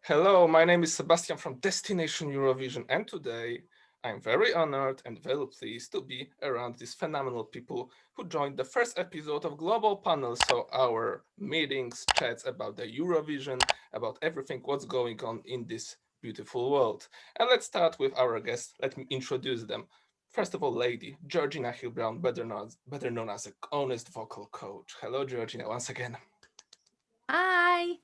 Hello, my name is Sebastian from Destination Eurovision, and today I'm very honored and very pleased to be around these phenomenal people who joined the first episode of Global Panel, so our meetings, chats about the Eurovision, about everything what's going on in this beautiful world. And let's start with our guests. Let me introduce them. First of all, lady Georgina Hill-Brown, better known as a honest vocal coach. Hello, Georgina, once again. Hi.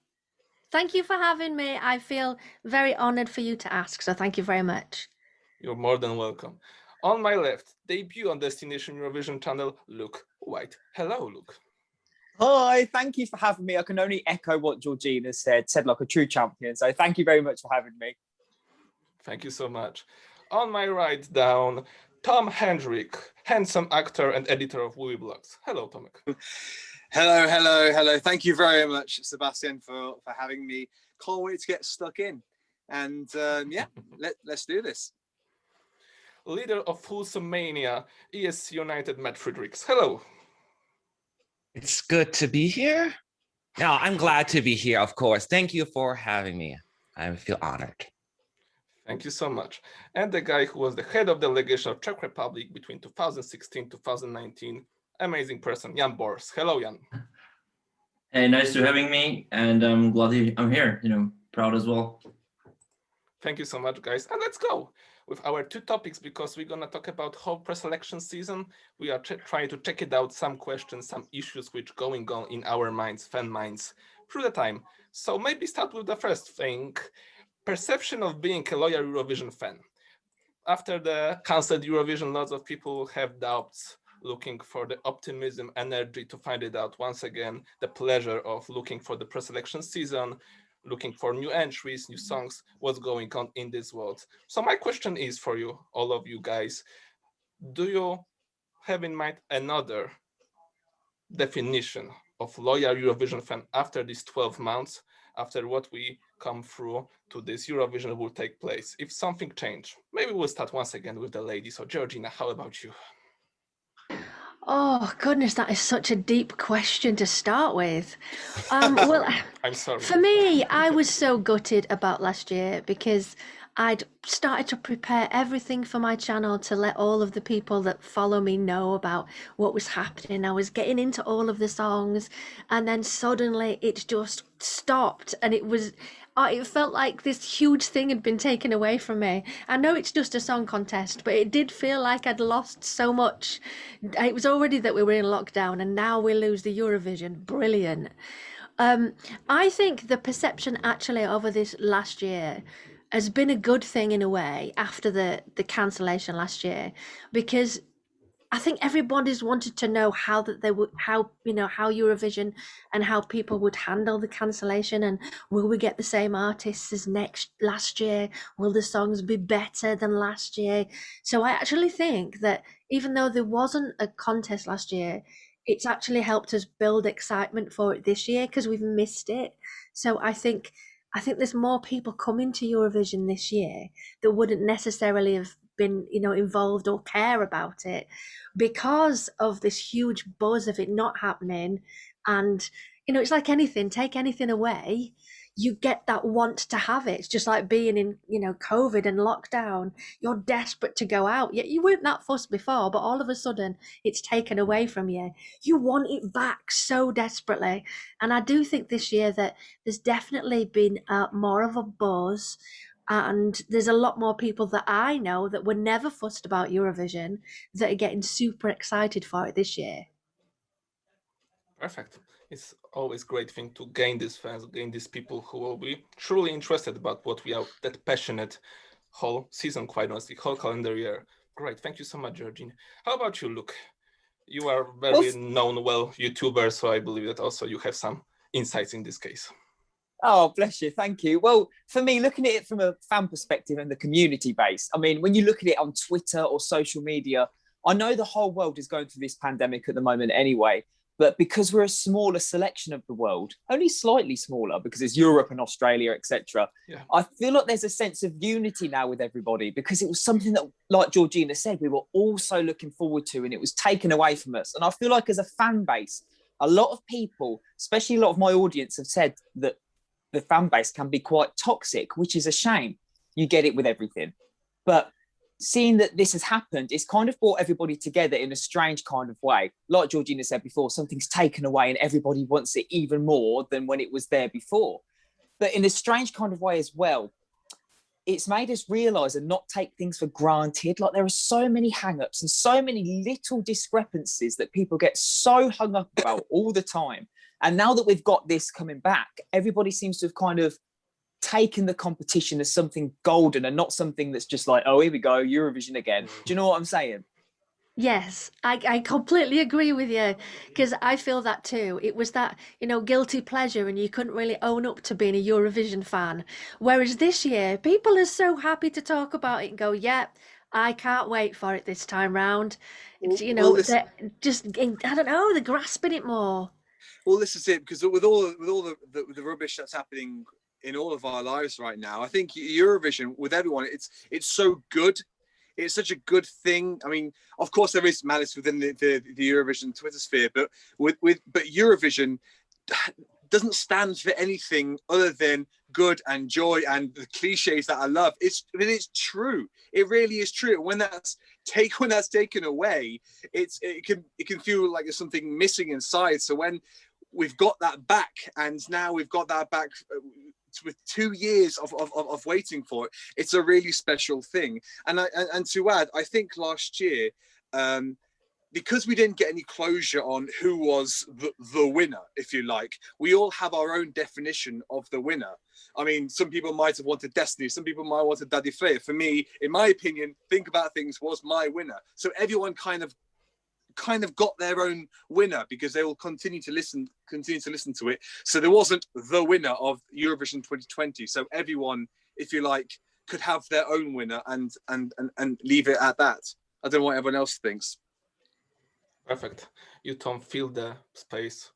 Thank you for having me. I feel very honored for you to ask, so thank you very much. You're more than welcome. On my left, debut on Destination Eurovision channel, Luke White. Hello, Luke. Hi, thank you for having me. I can only echo what Georgina said like a true champion. So thank you very much for having me. Thank you so much. On my right down, Tom Hendryk, handsome actor and editor of Wiwibloggs. Hello, Tomek. Hello. Thank you very much, Sebastian, for having me. Can't wait to get stuck in. And yeah, let's do this. Leader of Wholesome Mania, ESC United, Friedrichs. Hello. It's good to be here. No, I'm glad to be here, of course. Thank you for having me. I feel honored. Thank you so much. And the guy who was the head of delegation of Czech Republic between 2016 2019, amazing person, Jan Bors. Hello, Jan. Hey, nice to having me, and I'm glad I'm here. Proud as well. Thank you so much, guys. And let's go with our two topics, because we're gonna talk about whole preselection season. We are trying to check it out, some questions, some issues which going on in our minds, fan minds, through the time. So maybe start with the first thing, perception of being a loyal Eurovision fan. After the cancelled Eurovision, lots of people have doubts, looking for the optimism, energy to find it out once again, the pleasure of looking for the preselection season, looking for new entries, new songs, what's going on in this world. So my question is for you, all of you guys, do you have in mind another definition of loyal Eurovision fan after these 12 months, after what we come through to this Eurovision will take place? If something changed, maybe we'll start once again with the ladies. So Georgina, how about you? Oh, goodness, that is such a deep question to start with. Well, I'm sorry. For me, I was so gutted about last year because I'd started to prepare everything for my channel to let all of the people that follow me know about what was happening. I was getting into all of the songs, and then suddenly it just stopped, and it felt like this huge thing had been taken away from me. I know it's just a song contest, but it did feel like I'd lost so much. It was already that we were in lockdown, and now we lose the Eurovision. Brilliant. I think the perception actually over this last year has been a good thing in a way after the cancellation last year, because I think everybody's wanted to know how Eurovision and how people would handle the cancellation, and will we get the same artists as last year? Will the songs be better than last year? So I actually think that even though there wasn't a contest last year, it's actually helped us build excitement for it this year because we've missed it. So I think there's more people coming to Eurovision this year that wouldn't necessarily have been involved or care about it because of this huge buzz of it not happening. And it's like anything, take anything away, you get that want to have it. It's just like being in COVID and lockdown. You're desperate to go out, yet you weren't that fussed before, but all of a sudden it's taken away from you. You want it back so desperately. And I do think this year that there's definitely been more of a buzz, and there's a lot more people that I know that were never fussed about Eurovision that are getting super excited for it this year. Perfect. It's always a great thing to gain these fans, gain these people who will be truly interested about what we are, that passionate whole season, quite honestly, whole calendar year. Great. Thank you so much, Georgine. How about you, Luke? You are very known, YouTuber, so I believe that also you have some insights in this case. Oh, bless you. Thank you. Well, for me, looking at it from a fan perspective and the community base, I mean, when you look at it on Twitter or social media, I know the whole world is going through this pandemic at the moment anyway, but because we're a smaller selection of the world, only slightly smaller because it's Europe and Australia, etc. Yeah. I feel like there's a sense of unity now with everybody because it was something that, like Georgina said, we were all so looking forward to, and it was taken away from us. And I feel like as a fan base, a lot of people, especially a lot of my audience, have said that the fan base can be quite toxic, which is a shame. You get it with everything. But seeing that this has happened, it's kind of brought everybody together in a strange kind of way. Like Georgina said before, something's taken away and everybody wants it even more than when it was there before. But in a strange kind of way as well, it's made us realise and not take things for granted. Like, there are so many hang-ups and so many little discrepancies that people get so hung up about all the time. And now that we've got this coming back, everybody seems to have kind of taken the competition as something golden and not something that's just like, oh, here we go, Eurovision again. Do you know what I'm saying? Yes, I completely agree with you, because I feel that too. It was that, guilty pleasure, and you couldn't really own up to being a Eurovision fan. Whereas this year, people are so happy to talk about it and go, yeah, I can't wait for it this time round. They're just, I don't know, they're grasping it more. Well, this is it, because with all the rubbish that's happening in all of our lives right now, I think Eurovision, with everyone, it's so good. It's such a good thing. I mean, of course, there is malice within the Eurovision Twitter sphere, but but Eurovision doesn't stand for anything other than good and joy and the cliches that I love. It's true. It really is true. When that's taken away, it can feel like there's something missing inside. So when we've got that back, and now we've got that back with 2 years of waiting for it, it's a really special thing. And to add, I think last year, because we didn't get any closure on who was the winner, if you like, we all have our own definition of the winner. I mean, some people might have wanted Destiny, some people might have wanted Daddy Freya. For me, in my opinion, Think About Things was my winner. So everyone kind of got their own winner, because they will continue to listen to it. So there wasn't the winner of Eurovision 2020. So everyone, if you like, could have their own winner and leave it at that. I don't know what everyone else thinks. Perfect. You, Tom, fill the space.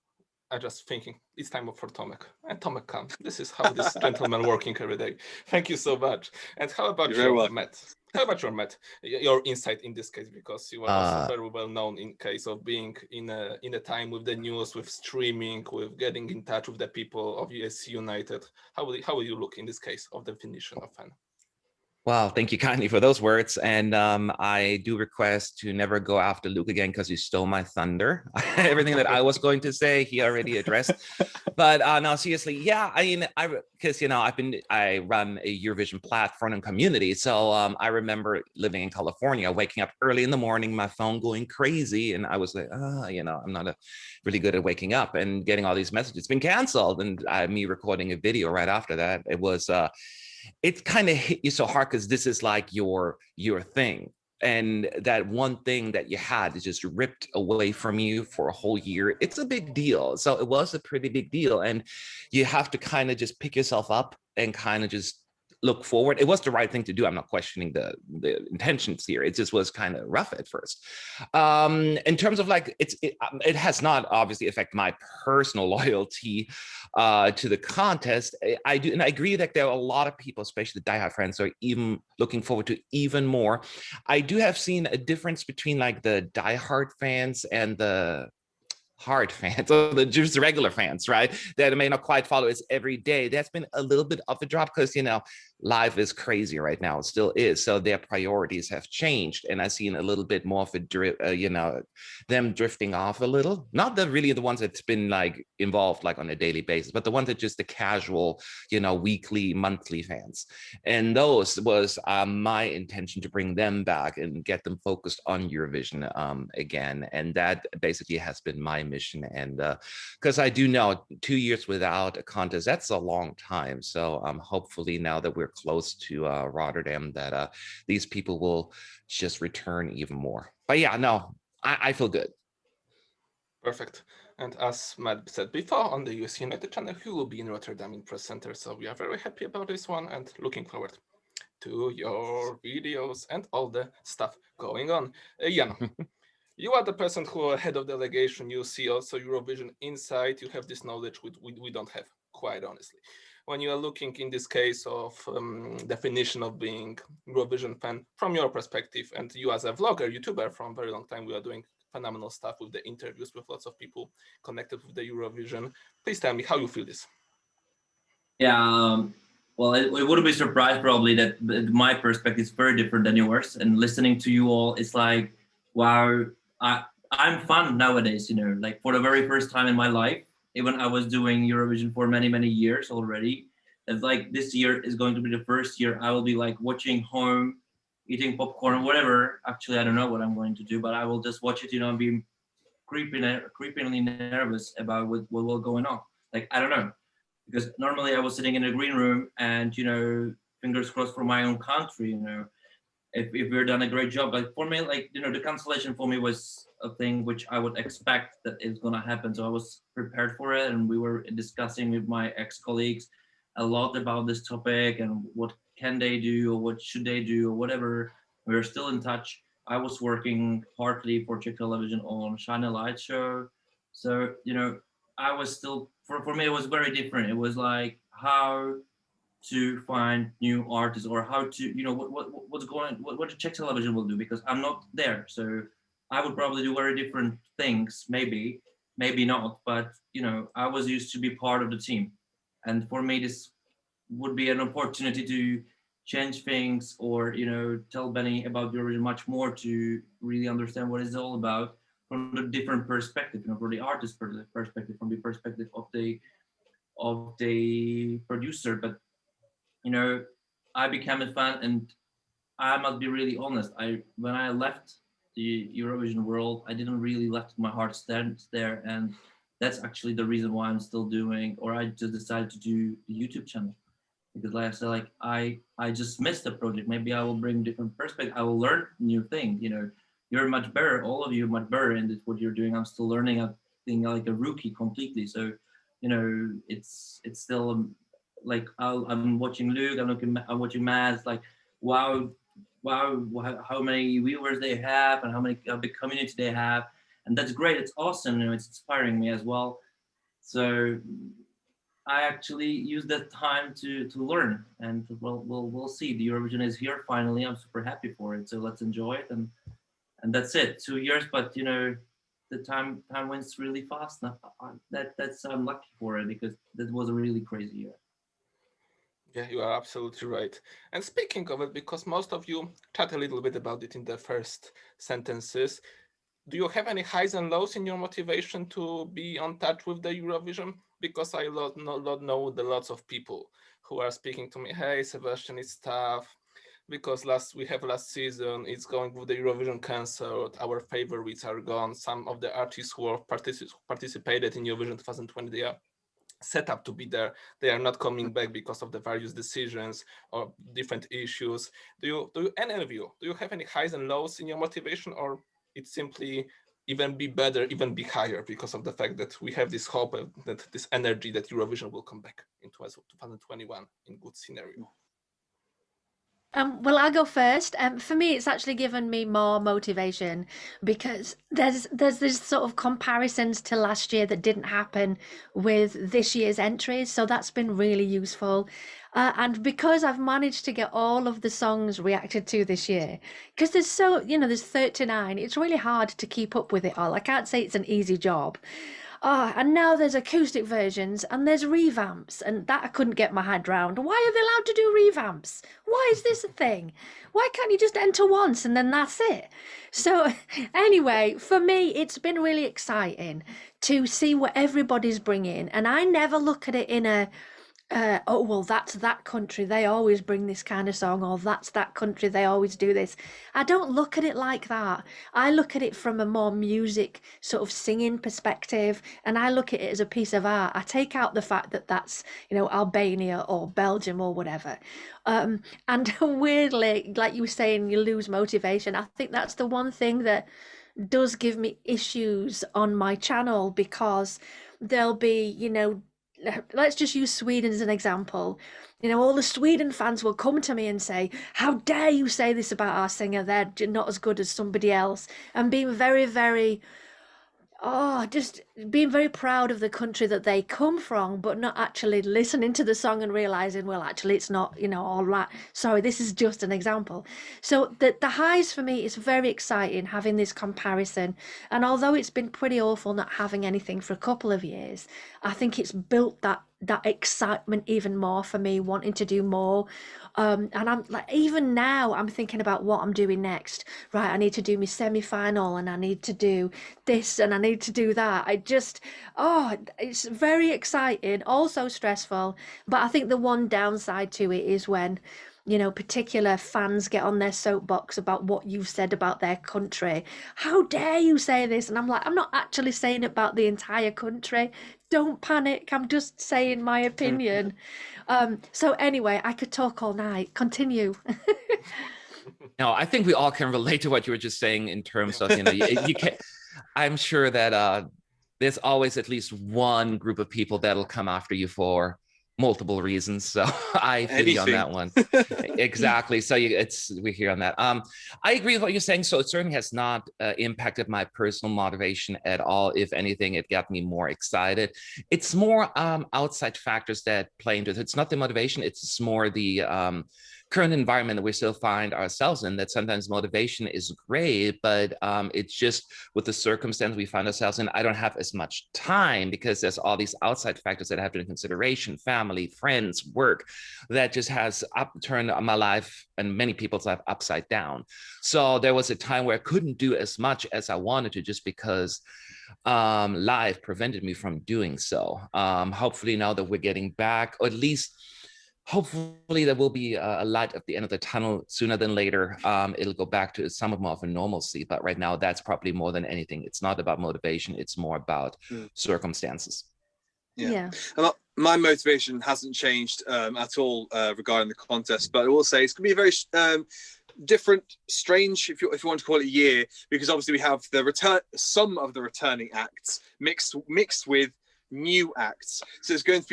I just thinking it's time for Tomek. And Tomek, come. This is how this gentleman working every day. Thank you so much. And how about you, Matt? How about your Matt? Your insight in this case, because you are also very well known in case of being in a time with the news, with streaming, with getting in touch with the people of ESC United. How will you look in this case of definition of fan? Well, thank you kindly for those words. And I do request to never go after Luke again, because he stole my thunder. Everything that I was going to say, he already addressed. But no, seriously, yeah, I mean, because, I run a Eurovision platform and community. So I remember living in California, waking up early in the morning, my phone going crazy. And I was like, I'm not really good at waking up and getting all these messages. It's been canceled. And me recording a video right after that, it was... it kind of hit you so hard, because this is like your thing, and that one thing that you had is just ripped away from you for a whole year. It's a big deal. So it was a pretty big deal, and you have to kind of just pick yourself up and kind of just look forward. It was the right thing to do. I'm not questioning the intentions here. It just was kind of rough at first. In terms of like, it has not obviously affected my personal loyalty to the contest. I do, and I agree that there are a lot of people, especially the diehard fans, are even looking forward to even more. I do have seen a difference between like the diehard fans and the hard fans, or just the regular fans, right, that may not quite follow us every day. That's been a little bit of a drop, because life is crazy right now. It still is. So their priorities have changed, and I've seen a little bit more of a them drifting off a little. Not really the ones that's been like involved like on a daily basis, but the ones that just the casual, weekly, monthly fans. And those was my intention, to bring them back and get them focused on Eurovision again. And that basically has been my mission. And because I do know 2 years without a contest, that's a long time. So hopefully now that we're close to Rotterdam, that these people will just return even more. But yeah, no, I feel good. Perfect. And as Matt said before, on the ESC United channel, he will be in Rotterdam in Press Center. So we are very happy about this one and looking forward to your videos and all the stuff going on. Jan, you are the person who are head of delegation. You see also Eurovision inside. You have this knowledge we don't have, quite honestly. When you are looking in this case of definition of being Eurovision fan from your perspective, and you as a vlogger, YouTuber from a very long time, we are doing phenomenal stuff with the interviews with lots of people connected with the Eurovision. Please tell me how you feel this. Yeah, well, it wouldn't be surprised probably that my perspective is very different than yours. And listening to you all, it's like, wow, I'm fun nowadays, like for the very first time in my life, even I was doing Eurovision for many, many years already. It's like this year is going to be the first year I will be like watching home, eating popcorn, whatever. Actually, I don't know what I'm going to do, but I will just watch it, and be creepingly nervous about what will going on. Like, I don't know, because normally I was sitting in a green room and fingers crossed for my own country. If we've done a great job, like for me, like the cancellation for me was a thing which I would expect that is gonna happen. So I was prepared for it, and we were discussing with my ex-colleagues a lot about this topic and what can they do or what should they do or whatever. We're still in touch. I was working partly for Czech television on Shine a Light show, so I was still for me it was very different. It was like how to find new artists or how to what the Czech television will do, because I'm not there. So I would probably do very different things, maybe not, but I was used to be part of the team, and for me this would be an opportunity to change things or tell Benny about Eurovision much more, to really understand what it's all about from a different perspective, from the artist perspective, from the perspective of the producer. But I became a fan, and I must be really honest. When I left the Eurovision world, I didn't really left my heart stands there, and that's actually the reason why I'm still doing, or I just decided to do the YouTube channel, because like I said, like I just missed the project. Maybe I will bring different perspective. I will learn new things. You're much better. All of you are much better in this, what you're doing. I'm still learning. I'm being like a rookie completely. So it's still like I'm watching Luke. I'm watching Mads. Like wow, how many viewers they have and how big community they have, and that's great. It's awesome. It's inspiring me as well. So I actually use that time to learn, and we'll see. The Eurovision is here finally. I'm super happy for it. So let's enjoy it, and that's it. 2 years, but the time went really fast. Now, that's I'm lucky for it, because that was a really crazy year. Yeah, you are absolutely right. And speaking of it, because most of you chat a little bit about it in the first sentences, do you have any highs and lows in your motivation to be on touch with the Eurovision? Because I know the lots of people who are speaking to me, hey, Sebastian, it's tough, because last season, it's going with the Eurovision cancelled, our favorites are gone, some of the artists who have participated in Eurovision 2020, they are set up to be there, they are not coming back because of the various decisions or different issues. Do you any of you, do you have any highs and lows in your motivation, or it's simply even be better, even be higher, because of the fact that we have this hope, that this energy that Eurovision will come back in 2021 in good scenario? Well, I'll go first. For me, it's actually given me more motivation, because there's this sort of comparisons to last year that didn't happen with this year's entries, so that's been really useful. And because I've managed to get all of the songs reacted to this year, because there's 39, it's really hard to keep up with it all. I can't say it's an easy job. And now there's acoustic versions and there's revamps, and that I couldn't get my head round. Why are they allowed to do revamps? Why is this a thing? Why can't you just enter once and then that's it? So anyway, for me, it's been really exciting to see what everybody's bringing, and I never look at it in a oh, well, that's that country, they always bring this kind of song, or that's that country, they always do this. I don't look at it like that. I look at it from a more music sort of singing perspective, and I look at it as a piece of art. I take out the fact that that's Albania or Belgium or whatever. And weirdly, like you were saying, you lose motivation. I think that's the one thing that does give me issues on my channel, because there'll be let's just use Sweden as an example. All the Sweden fans will come to me and say, how dare you say this about our singer, they're not as good as somebody else, and being very, very just being very proud of the country that they come from, but not actually listening to the song and realizing, well, actually it's not all right. Sorry, this is just an example. So the highs for me is very exciting, having this comparison, and although it's been pretty awful not having anything for a couple of years, I think it's built that that excitement even more for me, wanting to do more. And I'm like, even now I'm thinking about what I'm doing next. Right, I need to do my semi-final, and I need to do this, and I need to do that. It's very exciting, also stressful. But I think the one downside to it is when, particular fans get on their soapbox about what you've said about their country. How dare you say this? And I'm like, I'm not actually saying it about the entire country. Don't panic. I'm just saying my opinion. So anyway, I could talk all night. Continue. No, I think we all can relate to what you were just saying in terms of, you can. I'm sure that there's always at least one group of people that'll come after you for multiple reasons. So I feel you on that one. Exactly. So we're here on that. I agree with what you're saying. So it certainly has not impacted my personal motivation at all. If anything, it got me more excited. It's more outside factors that play into it. It's not the motivation. It's more the current environment that we still find ourselves in, that sometimes motivation is great, but it's just with the circumstance we find ourselves in, I don't have as much time because there's all these outside factors that I have to take into consideration, family, friends, work, that just has turned my life and many people's life upside down. So there was a time where I couldn't do as much as I wanted to just because life prevented me from doing so. Hopefully now that we're getting back, or at least hopefully there will be a light at the end of the tunnel sooner than later. It'll go back to somewhat more of a normalcy. But right now, that's probably more than anything. It's not about motivation. It's more about circumstances. Yeah. My motivation hasn't changed at all regarding the contest. But I will say it's going to be a very different, strange, if you want to call it, a year, because obviously we have some of the returning acts mixed with new acts. So it's going to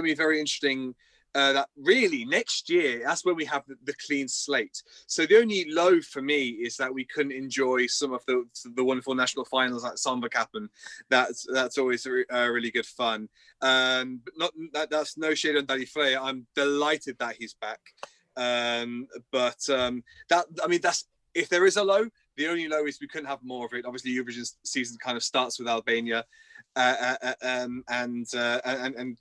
be very interesting. That really next year, that's when we have the clean slate. So the only low for me is that we couldn't enjoy some of the wonderful national finals like Somberkappen. That's always really good fun. But that's no shade on Daddy Freya. I'm delighted that he's back. That's if there is a low, the only low is we couldn't have more of it. Obviously, Eurovision season kind of starts with Albania. And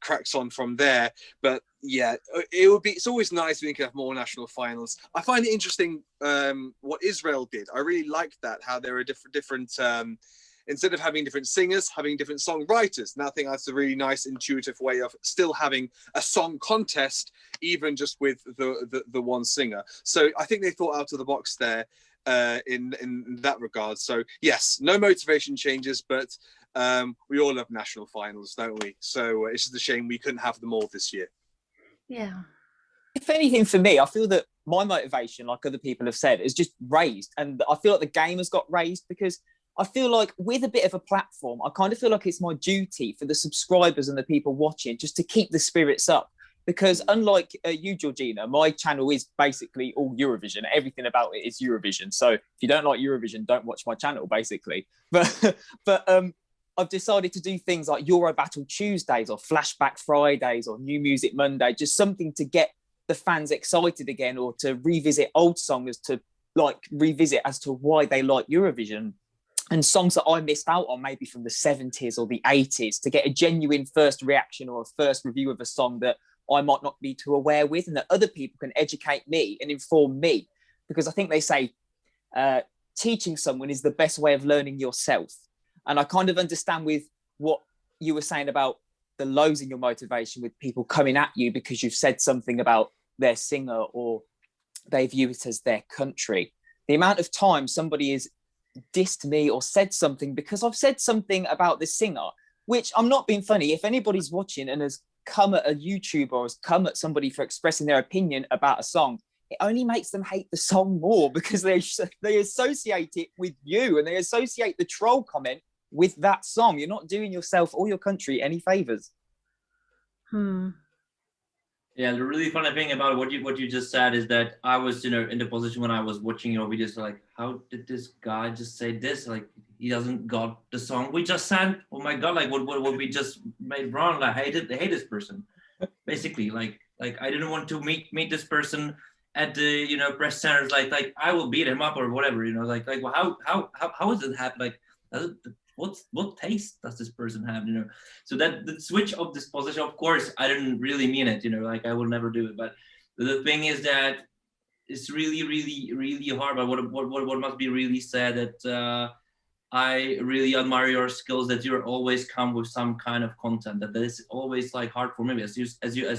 cracks on from there. But yeah, it's always nice when you can have more national finals. I find it interesting what Israel did. I really liked that, how there are different instead of having different singers, having different songwriters. And I think that's a really nice, intuitive way of still having a song contest, even just with the one singer. So I think they thought out of the box there in that regard. So yes, no motivation changes, but we all love national finals, don't we? So it's just a shame we couldn't have them all this year. Yeah. If anything, for me, I feel that my motivation, like other people have said, is just raised. And I feel like the game has got raised because I feel like with a bit of a platform, I kind of feel like it's my duty for the subscribers and the people watching just to keep the spirits up. Because unlike you, Georgina, my channel is basically all Eurovision. Everything about it is Eurovision. So if you don't like Eurovision, don't watch my channel, basically. But I've decided to do things like Euro Battle Tuesdays or Flashback Fridays or New Music Monday, just something to get the fans excited again, or to revisit old songs, to revisit as to why they like Eurovision, and songs that I missed out on maybe from the 70s or the 80s, to get a genuine first reaction or a first review of a song that I might not be too aware with, and that other people can educate me and inform me. Because I think they say teaching someone is the best way of learning yourself. And I kind of understand with what you were saying about the lows in your motivation, with people coming at you because you've said something about their singer or they view it as their country. The amount of time somebody has dissed me or said something because I've said something about the singer, which, I'm not being funny, if anybody's watching and has come at a YouTuber or has come at somebody for expressing their opinion about a song, it only makes them hate the song more, because they associate it with you, and they associate the troll comment with that song. You're not doing yourself or your country any favors. Yeah, the really funny thing about what you just said is that I was, in the position when I was watching your videos, like, how did this guy just say this? Like, he doesn't got the song we just sang. Oh my god! Like, what we just made wrong? Like, I hate this person. Basically, like I didn't want to meet this person at the press centers. Like I will beat him up or whatever. Like well, how is it happen? Like, what taste does this person have, you know? So that the switch of this position, of course, I didn't really mean it, you know, like I will never do it. But the thing is that it's really, really, really hard. But what must be really sad that I really admire your skills, that you always come with some kind of content, that is always like hard for me. As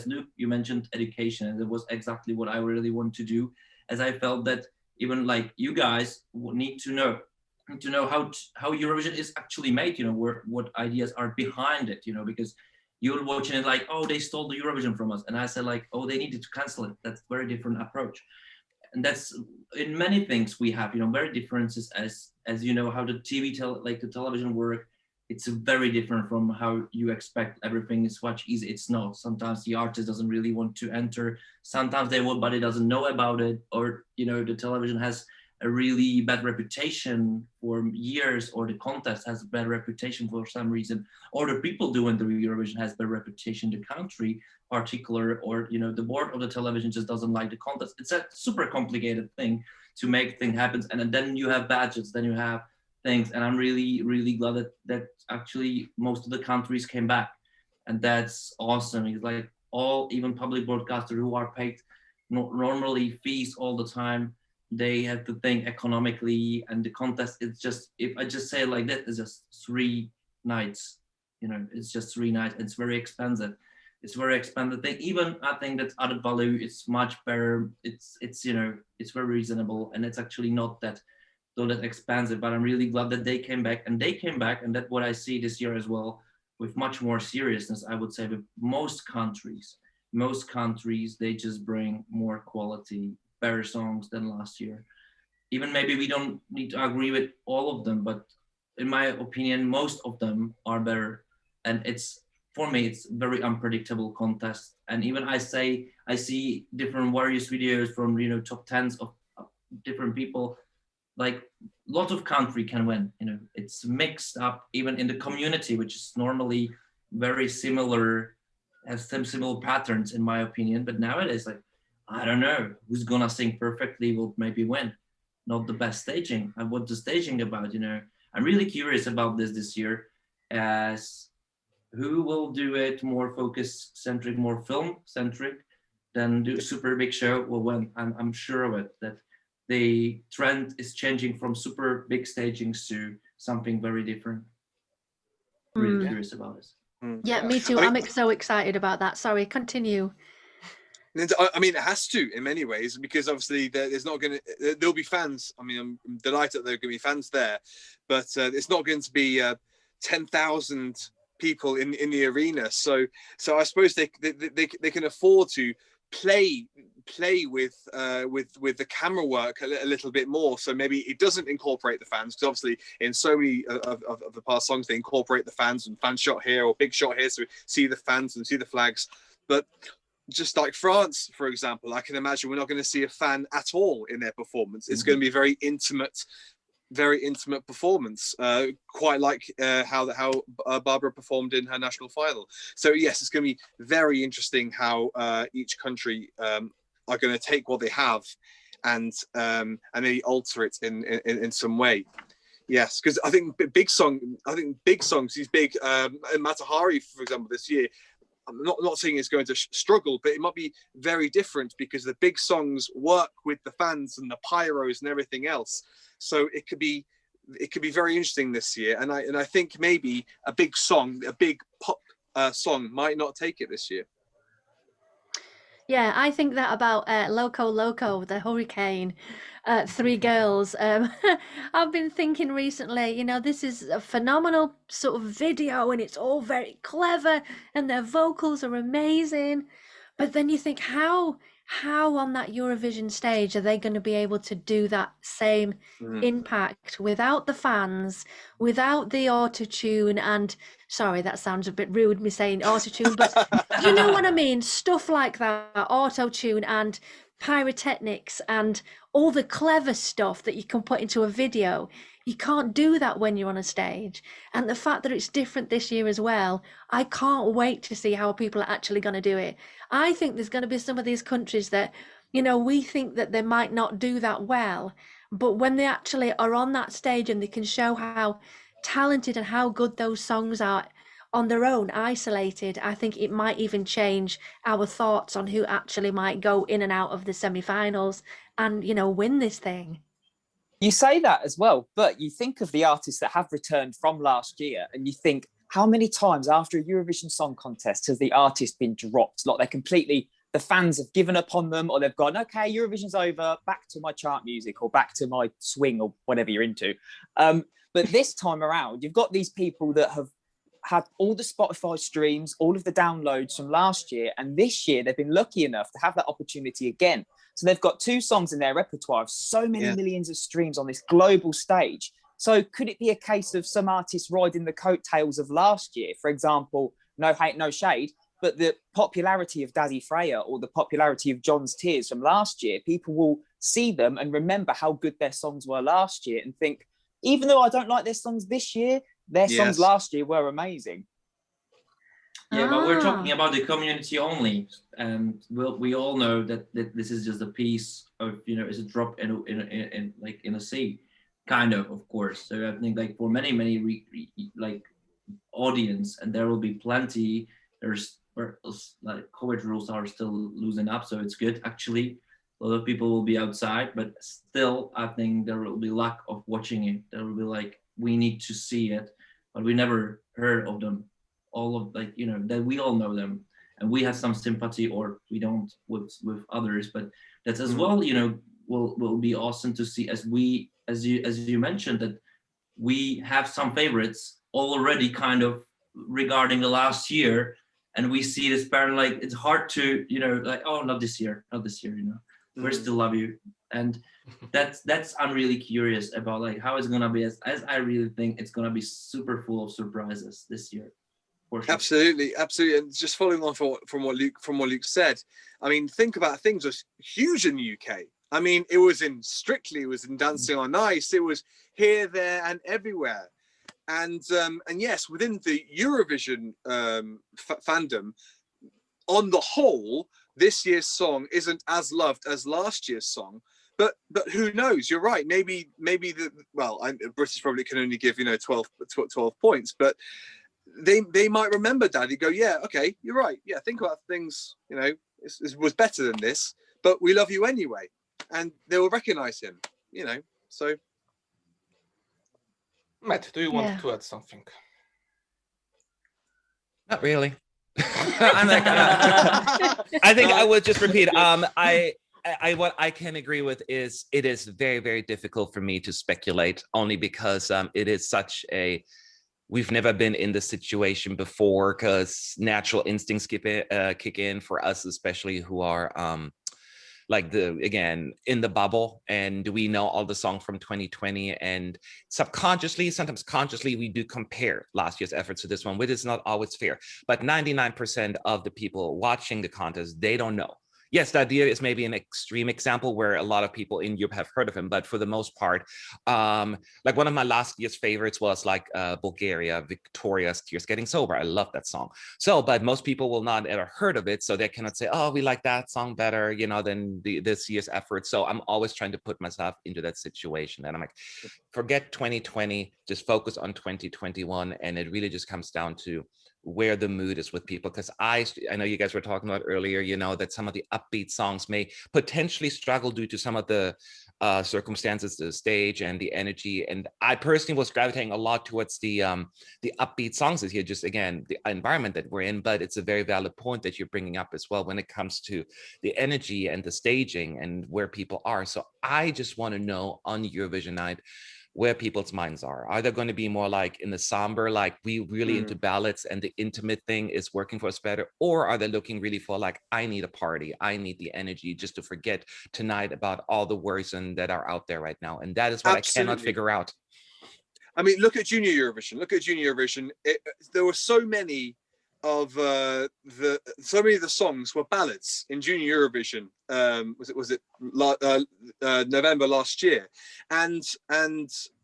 Luke, you mentioned education, and it was exactly what I really want to do, as I felt that even like you guys need to know how Eurovision is actually made, you know, what ideas are behind it, you know, because you're watching it like, oh, they stole the Eurovision from us. And I said like, oh, they needed to cancel it. That's a very different approach. And that's in many things we have, you know, very differences as you know, how the the television work. It's very different from how you expect everything is much easy. It's not. Sometimes the artist doesn't really want to enter. Sometimes they will, but he doesn't know about it. Or, you know, the television has a really bad reputation for years, or the contest has a bad reputation for some reason, or the people doing the Eurovision has bad reputation, the country particular, or, you know, the board of the television just doesn't like the contest. It's a super complicated thing to make things happen. And then you have budgets, then you have things. And I'm really, really glad that actually most of the countries came back. And that's awesome. It's like even public broadcasters who are paid normally fees all the time, they have to think economically, and the contest is just, if I just say it like that, it's just 3 nights, you know, it's just 3 nights. It's very expensive. It's very expensive thing. Even I think that added value is much better. It's you know, it's very reasonable, and it's actually not that expensive. But I'm really glad that they came back, and that's what I see this year as well, with much more seriousness. I would say with most countries, they just bring more quality, better songs than last year. Even maybe we don't need to agree with all of them, but in my opinion, most of them are better. And for me, it's very unpredictable contest. And even I see different various videos from, you know, top 10s of different people. Like a lot of country can win, you know, it's mixed up even in the community, which is normally very similar, has some similar patterns in my opinion. But nowadays, like, I don't know who's gonna sing perfectly will maybe win, not the best staging. And what the staging about, you know, I'm really curious about this year, as who will do it more focus centric, more film centric, than do a super big show will win. I'm sure of it, that the trend is changing from super big stagings to something very different. Really curious about this. Yeah, me too. I'm so excited about that. Sorry, continue. I mean, it has to in many ways, because obviously there'll be fans. I mean, I'm delighted that there are going to be fans there, but it's not going to be 10,000 people in the arena. So I suppose they can afford to play with the camera work a little bit more. So maybe it doesn't incorporate the fans, because obviously in so many of the past songs they incorporate the fans, and fan shot here or big shot here, so see the fans and see the flags. But just like France, for example, I can imagine we're not going to see a fan at all in their performance. It's going to be very intimate performance, quite like how Barbara performed in her national final. So yes, it's going to be very interesting how each country are going to take what they have and they alter it in some way. Yes, because I think big songs, these big Matahari, for example, this year, I'm not saying it's going to struggle, but it might be very different, because the big songs work with the fans and the pyros and everything else. So it could be very interesting this year. And I think maybe a big pop song might not take it this year. Yeah, I think that about Loco Loco, the hurricane, 3 girls. I've been thinking recently, you know, this is a phenomenal sort of video, and it's all very clever, and their vocals are amazing. But then you think, how on that Eurovision stage are they going to be able to do that same impact without the fans, without the auto-tune? And sorry, that sounds a bit rude, me saying auto-tune, but you know what I mean? Stuff like that, auto-tune and pyrotechnics and all the clever stuff that you can put into a video. You can't do that when you're on a stage. And the fact that it's different this year as well, I can't wait to see how people are actually going to do it. I think there's going to be some of these countries that, you know, we think that they might not do that well, but when they actually are on that stage and they can show how talented and how good those songs are on their own, isolated, I think it might even change our thoughts on who actually might go in and out of the semi-finals and, you know, win this thing. You say that as well, but you think of the artists that have returned from last year and you think, how many times after a Eurovision Song Contest has the artist been dropped? Like the fans have given up on them, or they've gone, okay, Eurovision's over, back to my chart music or back to my swing or whatever you're into. But this time around, you've got these people that have had all the Spotify streams, all of the downloads from last year. And this year, they've been lucky enough to have that opportunity again. So they've got 2 songs in their repertoire of so many millions of streams on this global stage. So could it be a case of some artists riding the coattails of last year? For example, No Hate, No Shade, but the popularity of Daddy Freya or the popularity of John's Tears from last year, people will see them and remember how good their songs were last year and think, even though I don't like their songs this year, their songs last year were amazing. Yeah, but we're talking about the community only, and we all know that this is just a piece of, you know, it's a drop in a sea, kind of course. So I think like for many like audience, and there will be plenty. There's like COVID rules are still losing up, so it's good actually. A lot of people will be outside, but still, I think there will be lack of watching it. There will be like, we need to see it, but we never heard of them. All of like, you know, that we all know them, and we have some sympathy, or we don't with others. But that's as well, you know, will be awesome to see as you mentioned that we have some favorites already, kind of regarding the last year, and we see this pattern. Like it's hard to, you know, like, oh, not this year, you know. We still love you, and that's I'm really curious about, like how it's gonna be, as I really think it's gonna be super full of surprises this year. For sure. Absolutely, and just following on from what Luke said, I mean, think about things was huge in the UK. I mean, it was in Strictly, it was in Dancing on Ice, it was here, there, and everywhere. And yes, within the Eurovision fandom, on the whole, this year's song isn't as loved as last year's song, but who knows? You're right. Maybe British probably can only give, you know, 12 points, but they might remember Daddy. Go, yeah, okay, you're right. Yeah, think about things. You know, it was better than this, but we love you anyway, and they will recognise him. You know, so. Matt, do you want to add something? Not really. I'm like, I think I would just repeat. What I can agree with is it is very, very difficult for me to speculate, only because it is such a, we've never been in this situation before, because natural instincts kick in for us, especially who are like again in the bubble, and we know all the songs from 2020, and subconsciously, sometimes consciously, we do compare last year's efforts to this one, which is not always fair. But 99% of the people watching the contest, they don't know. Yes, the idea is maybe an extreme example where a lot of people in Europe have heard of him, but for the most part, like one of my last year's favorites was like Bulgaria, Victoria's Tears Getting Sober. I love that song. So, but most people will not ever heard of it, so they cannot say, oh, we like that song better, you know, than this year's effort. So I'm always trying to put myself into that situation, and I'm like, forget 2020, just focus on 2021, and it really just comes down to where the mood is with people. Because I know you guys were talking about earlier, you know, that some of the upbeat songs may potentially struggle due to some of the circumstances, the stage and the energy. And I personally was gravitating a lot towards the upbeat songs this year, just again, the environment that we're in. But it's a very valid point that you're bringing up as well when it comes to the energy and the staging and where people are. So I just want to know on Eurovision night where people's minds are. Are they going to be more like in the somber, like we really into ballads and the intimate thing is working for us better? Or are they looking really for like, I need a party, I need the energy just to forget tonight about all the worries and that are out there right now? And that is what I cannot figure out. I mean, look at Junior Eurovision. There were so many of the songs were ballads in Junior Eurovision. Was it November last year, and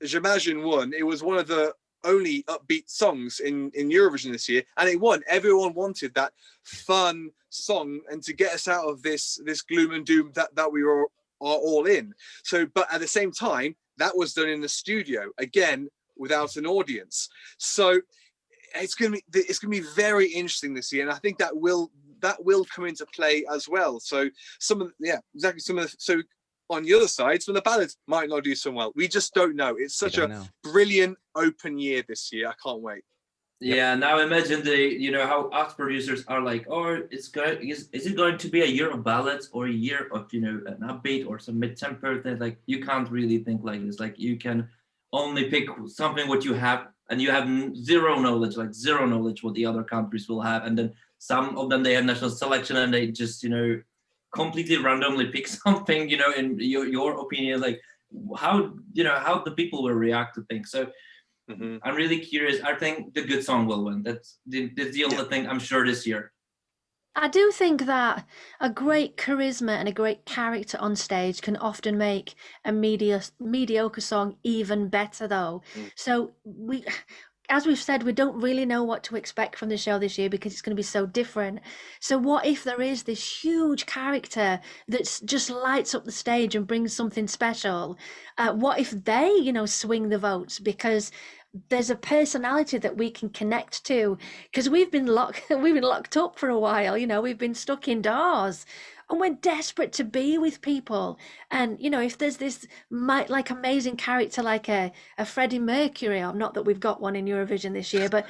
J'imagine won. It was one of the only upbeat songs in Eurovision this year, and it won. Everyone wanted that fun song and to get us out of this gloom and doom that we are all in. So, but at the same time, that was done in the studio. Again, without an audience. So it's going to be very interesting this year, and I think that will come into play as well. So some of so on the other side, some of the ballads might not do so well. We just don't know. It's such a brilliant open year this year. I can't wait. Yeah, now imagine how us producers are like, oh, is it going to be a year of ballads or a year of an upbeat or some mid-tempo? Like, you can't really think like this. Like, you can only pick something what you have, and you have zero knowledge what the other countries will have, and then some of them, they have national selection and they just completely randomly pick something, in your opinion, like how the people will react to things. So I'm really curious. I think the good song will win. That's the only thing I'm sure this year. I do think that a great charisma and a great character on stage can often make a mediocre song even better, though. So as we've said, we don't really know what to expect from the show this year because it's going to be so different. So what if there is this huge character that just lights up the stage and brings something special? What if they, swing the votes because there's a personality that we can connect to? Because we've been locked up for a while, we've been stuck indoors. And we're desperate to be with people. And, if there's this amazing character like a Freddie Mercury, or not that we've got one in Eurovision this year, but,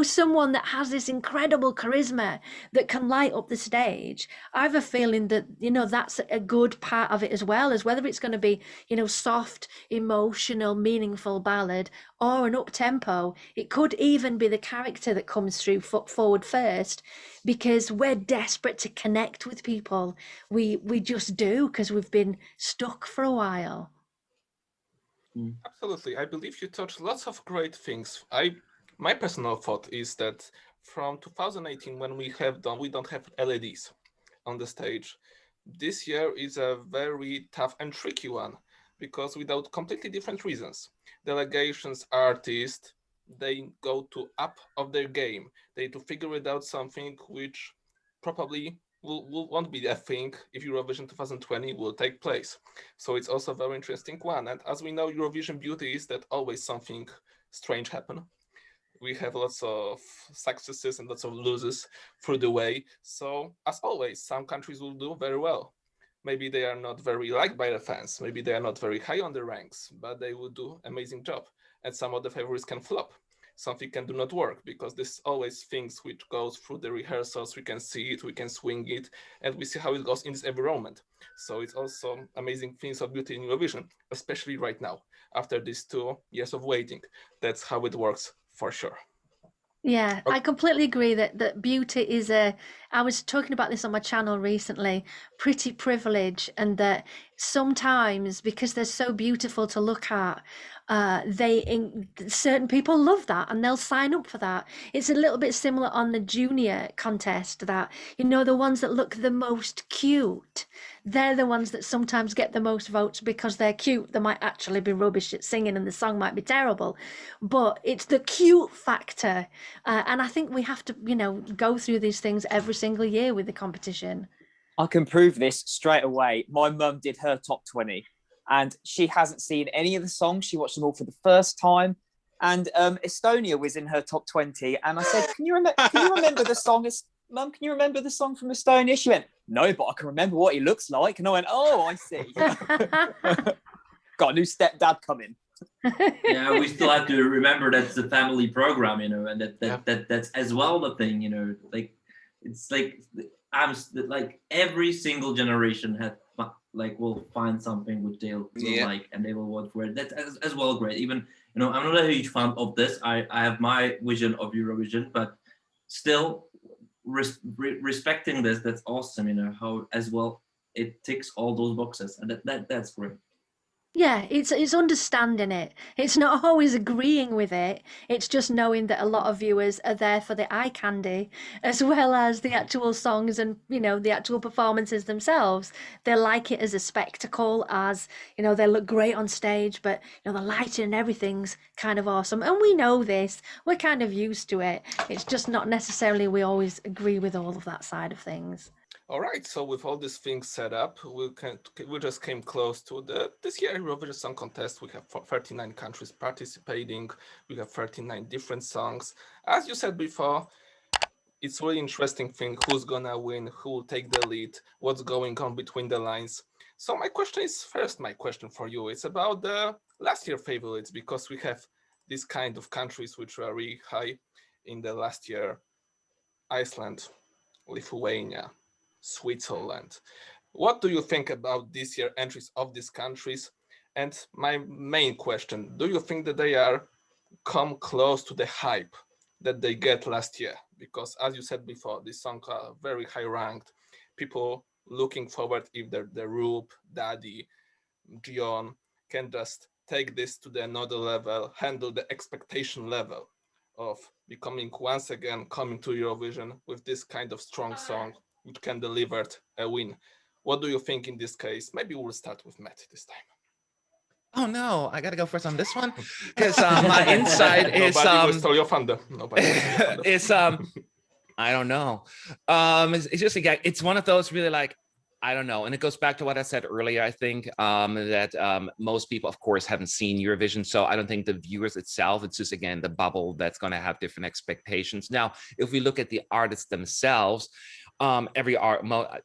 someone that has this incredible charisma that can light up the stage, I have a feeling that, that's a good part of it as well, as whether it's going to be, soft, emotional, meaningful ballad or an up-tempo. It could even be the character that comes through forward first, because we're desperate to connect with people. We just do, because we've been stuck for a while. Absolutely. I believe you touched lots of great things. My personal thought is that from 2018, when we don't have LEDs on the stage, this year is a very tough and tricky one, because without completely different reasons. Delegations, artists, they go to up of their game. They to figure it out something which probably won't be a thing if Eurovision 2020 will take place. So it's also a very interesting one. And as we know, Eurovision beauty is that always something strange happen. We have lots of successes and lots of losses through the way. So as always, some countries will do very well. Maybe they are not very liked by the fans. Maybe they are not very high on the ranks, but they will do amazing job. And some of the favorites can flop. Something can do not work, because this always things which goes through the rehearsals. We can see it, we can swing it, and we see how it goes in this environment. So it's also amazing things of beauty in Eurovision, especially right now, after these 2 years of waiting. That's how it works for sure. Yeah, I completely agree that beauty is I was talking about this on my channel recently, pretty privilege, and that sometimes because they're so beautiful to look at, certain people love that and they'll sign up for that. It's a little bit similar on the junior contest, that the ones that look the most cute, they're the ones that sometimes get the most votes because they're cute. They might actually be rubbish at singing and the song might be terrible, but it's the cute factor. And I think we have to, go through these things every single year with the competition. I can prove this straight away. My mum did her top 20 and she hasn't seen any of the songs. She watched them all for the first time. And Estonia was in her top 20. And I said, can you remember the song? Mum, can you remember the song from Estonia? She went, no, but I can remember what he looks like. And I went, oh, I see. Got a new stepdad coming. Yeah, we still have to remember that's the family program, and that's as well the thing, like it's like every single generation will find something which they'll like and they will vote for it. That's as well great. Even I'm not a huge fan of this. I have my vision of Eurovision, but still respecting this, that's awesome. How as well it ticks all those boxes, and that's great. Yeah, it's understanding it. It's not always agreeing with it. It's just knowing that a lot of viewers are there for the eye candy as well as the actual songs and, the actual performances themselves. They like it as a spectacle, as, they look great on stage, but, the lighting and everything's kind of awesome. And we know this. We're kind of used to it. It's just not necessarily we always agree with all of that side of things. All right, so with all these things set up, we just came close to this year Eurovision Song Contest. We have 39 countries participating. We have 39 different songs. As you said before, it's really interesting thing who's gonna win, who will take the lead, what's going on between the lines. So my question for you is about the last year favorites, because we have this kind of countries which were really high in the last year: Iceland, Lithuania, Switzerland. What do you think about this year entries of these countries? And my main question, do you think that they are come close to the hype that they get last year? Because as you said before, these songs are very high ranked. People looking forward if the Roop, Daddy, Gion can just take this to the another level, handle the expectation level of becoming once again coming to Eurovision with this kind of strong song which can deliver a win. What do you think in this case? Maybe we'll start with Matt this time. Oh no, I gotta go first on this one because my insight is Nobody will steal your thunder. Nobody will steal your thunder. it's I don't know. It's just again, it's one of those really like, I don't know. And it goes back to what I said earlier. I think that most people, of course, haven't seen Eurovision. So I don't think the viewers itself, it's just, again, the bubble that's going to have different expectations. Now, if we look at the artists themselves, every art, I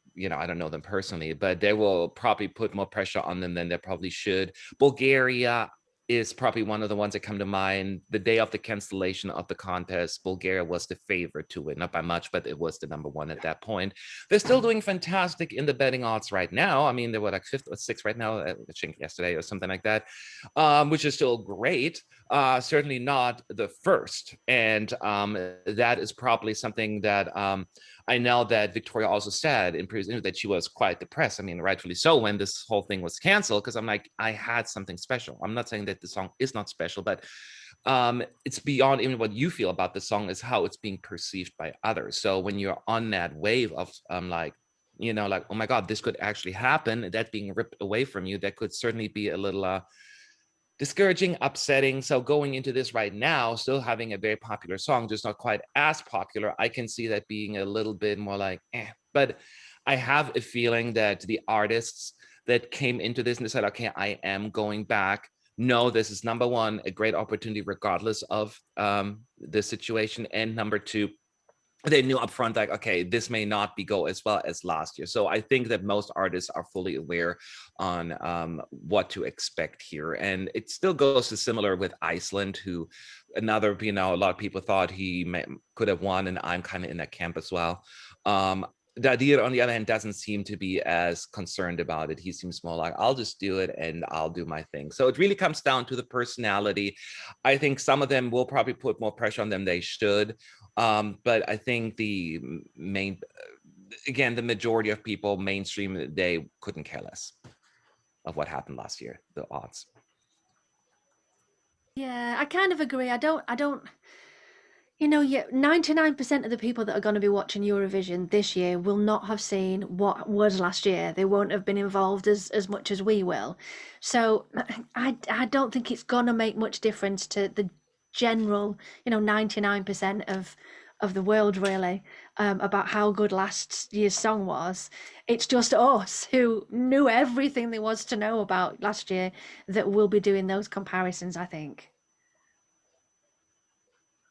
don't know them personally, but they will probably put more pressure on them than they probably should. Bulgaria is probably one of the ones that come to mind. The day of the cancellation of the contest, Bulgaria was the favorite to win, not by much, but it was the number one at that point. They're still doing fantastic in the betting odds right now. I mean, they were like 5th or 6th right now, I think yesterday or something like that, which is still great. Certainly not the first. And that is probably something that I know that Victoria also said in Preseason that she was quite depressed. I mean, rightfully so, when this whole thing was canceled, because I'm like, I had something special. I'm not saying that the song is not special, but it's beyond even what you feel about the song, is how it's being perceived by others. So when you're on that wave of like, oh my God, this could actually happen, that being ripped away from you, that could certainly be a little discouraging, upsetting. So going into this right now, still having a very popular song, just not quite as popular, I can see that being a little bit more like, But I have a feeling that the artists that came into this and said, okay, I am going back, no, this is number one, a great opportunity regardless of the situation. And number two, they knew upfront, like, okay, this may not go as well as last year. So I think that most artists are fully aware on what to expect here. And it still goes to similar with Iceland, who another, a lot of people thought he could have won, and I'm kind of in that camp as well. Dadir, on the other hand, doesn't seem to be as concerned about it. He seems more like, I'll just do it and I'll do my thing. So it really comes down to the personality. I think some of them will probably put more pressure on them they should. But I think the majority of people mainstream, they couldn't care less of what happened last year, the odds. Yeah, I kind of agree. I don't 99% of the people that are going to be watching Eurovision this year will not have seen what was last year. They won't have been involved as much as we will. So I don't think it's going to make much difference to the general, 99% of the world, really, about how good last year's song was. It's just us who knew everything there was to know about last year that will be doing those comparisons, I think.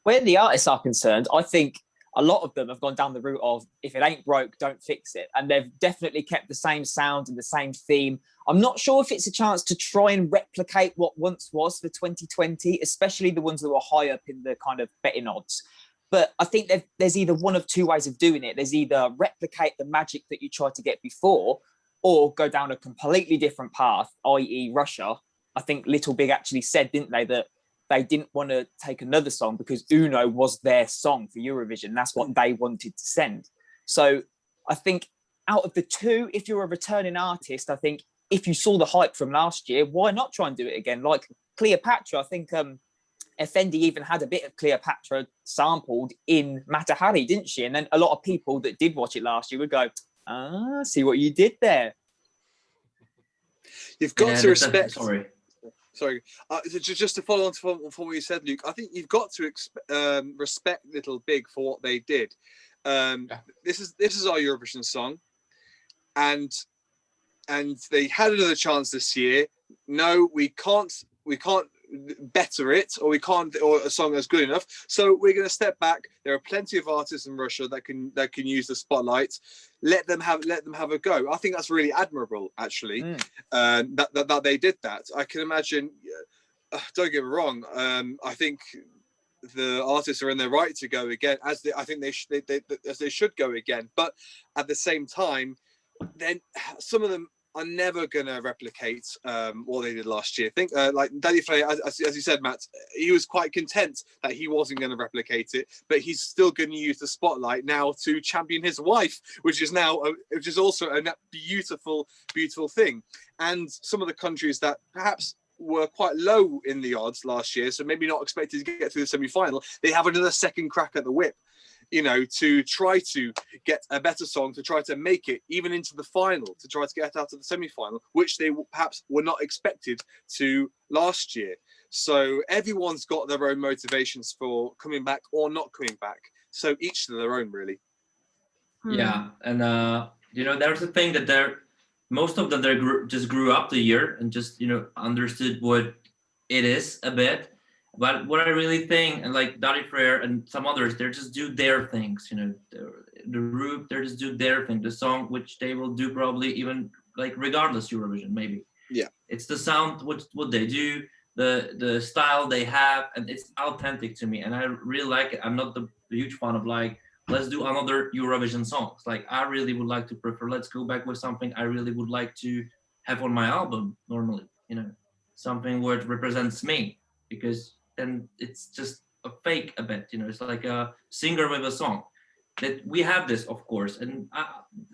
Where the artists are concerned, I think a lot of them have gone down the route of, if it ain't broke, don't fix it. And they've definitely kept the same sound and the same theme. I'm not sure if it's a chance to try and replicate what once was for 2020, especially the ones that were high up in the kind of betting odds. But I think there's either one of two ways of doing it. There's either replicate the magic that you tried to get before, or go down a completely different path, i.e. Russia. I think Little Big actually said, didn't they, that they didn't want to take another song because Uno was their song for Eurovision. That's what they wanted to send. So I think out of the two, if you're a returning artist, I think if you saw the hype from last year, why not try and do it again? Like Cleopatra, I think Effendi even had a bit of Cleopatra sampled in Mata Hari, didn't she? And then a lot of people that did watch it last year would go, see what you did there. You've got to respect... Sorry, just to follow on from what you said, Luke, I think you've got to respect Little Big for what they did. This is our Eurovision song. and they had another chance this year. No, we can't better it, or we can't, or a song that's good enough. So we're going to step back. There are plenty of artists in Russia that can use the spotlight. Let them have a go. I think that's really admirable, actually. That they did that. I can imagine. Don't get me wrong. I think the artists are in their right to go again, as they should go again. But at the same time, then some of them are never going to replicate what they did last year. I think like Daddy Frey, as you said, Matt, he was quite content that he wasn't going to replicate it, but he's still going to use the spotlight now to champion his wife, which is also a beautiful thing. And some of the countries that perhaps were quite low in the odds last year, so maybe not expected to get through the semi-final, they have another second crack at the whip, to try to get a better song, to try to make it even into the final, to try to get out of the semi-final, which they perhaps were not expected to last year. So everyone's got their own motivations for coming back or not coming back. So each to their own, really. Yeah, and there's a thing that most of them just grew up the year and just understood what it is a bit. But what I really think, and like Daddy Frere and some others, they just do their things, the group, they just do their thing, the song, which they will do probably even like regardless Eurovision, maybe. Yeah. It's the sound, what they do, the style they have, and it's authentic to me. And I really like it. I'm not the huge fan of like, let's do another Eurovision songs. Like I really would like to prefer, let's go back with something I really would like to have on my album normally, something where it represents me, because then it's just a fake a bit, it's like a singer with a song. That we have this, of course, and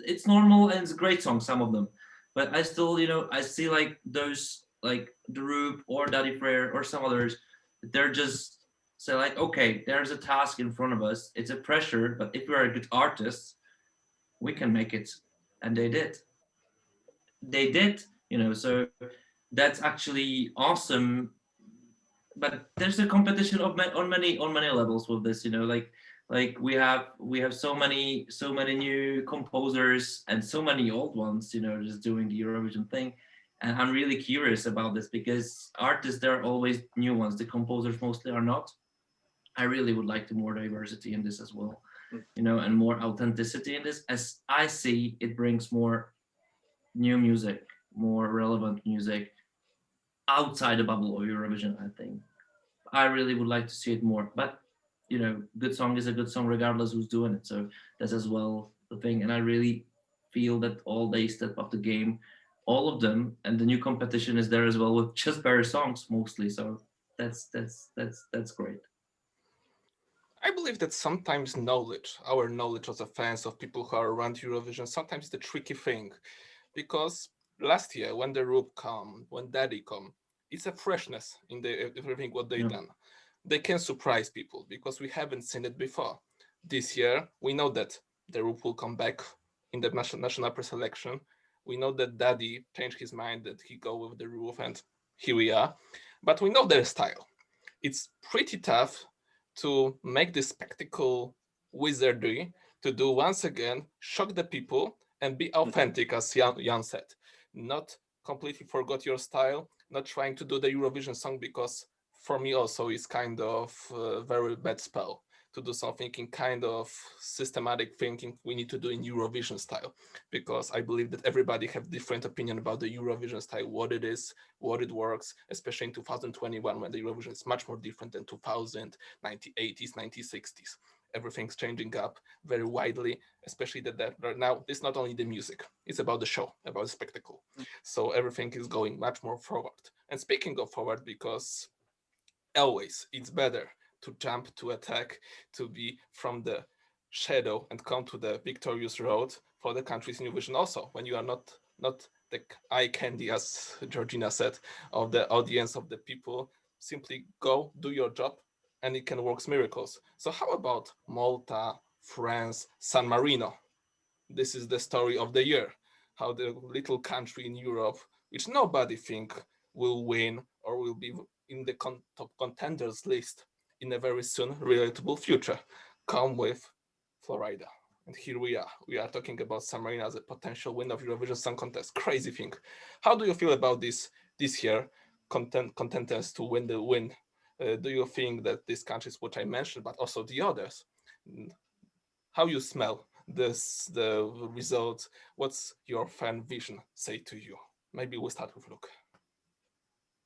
it's normal and it's a great song, some of them, but I still, I see like those, like Darup or Daddy Frere or some others, they're just say like, okay, there's a task in front of us, it's a pressure, but if we're a good artist, we can make it, and they did, so that's actually awesome. But there's a competition on many levels with this, like we have so many new composers and so many old ones, just doing the Eurovision thing. And I'm really curious about this, because artists, there are always new ones, the composers mostly are not. I really would like more diversity in this as well, and more authenticity in this, as I see it brings more new music, more relevant music outside the bubble of Eurovision. I think I really would like to see it more, but good song is a good song regardless who's doing it. So that's as well the thing. And I really feel that all they step up the game, all of them, and the new competition is there as well with just better songs mostly. So that's great. I believe that sometimes our knowledge as a fans of people who are around Eurovision, sometimes the tricky thing, because last year when the Roop come, when Daddy come, it's a freshness in everything what they done. They can surprise people because we haven't seen it before. This year, we know that the Roop will come back in the national preselection. We know that Daddy changed his mind, that he go with the Roop, and here we are. But we know their style. It's pretty tough to make this spectacle wizardry, to do once again, shock the people and be authentic, as Jan said. Not completely forgot your style, not trying to do the Eurovision song, because for me also it's kind of a very bad spell to do something in kind of systematic thinking we need to do in Eurovision style, because I believe that everybody have different opinion about the Eurovision style, what it is, what it works, especially in 2021 when the Eurovision is much more different than 2000, 1980s, 1960s. Everything's changing up very widely, especially that right now it's not only the music, it's about the show, about the spectacle. So everything is going much more forward. And speaking of forward, because always it's better to jump, to attack, to be from the shadow and come to the victorious road for the countries in Eurovision also, when you are not the eye candy, as Georgina said, of the audience, of the people. Simply go, do your job, and it can work miracles. So how about Malta, France, San Marino? This is the story of the year. How the little country in Europe, which nobody think will win or will be in the top contenders list in a very soon relatable future, come with Florida. And here we are talking about San Marino as a potential winner of Eurovision Song Contest. Crazy thing. How do you feel about this year contenders to win the win? Do you think that these countries which I mentioned, but also the others, how you smell the results? What's your fan vision say to you? Maybe we'll start with Luke.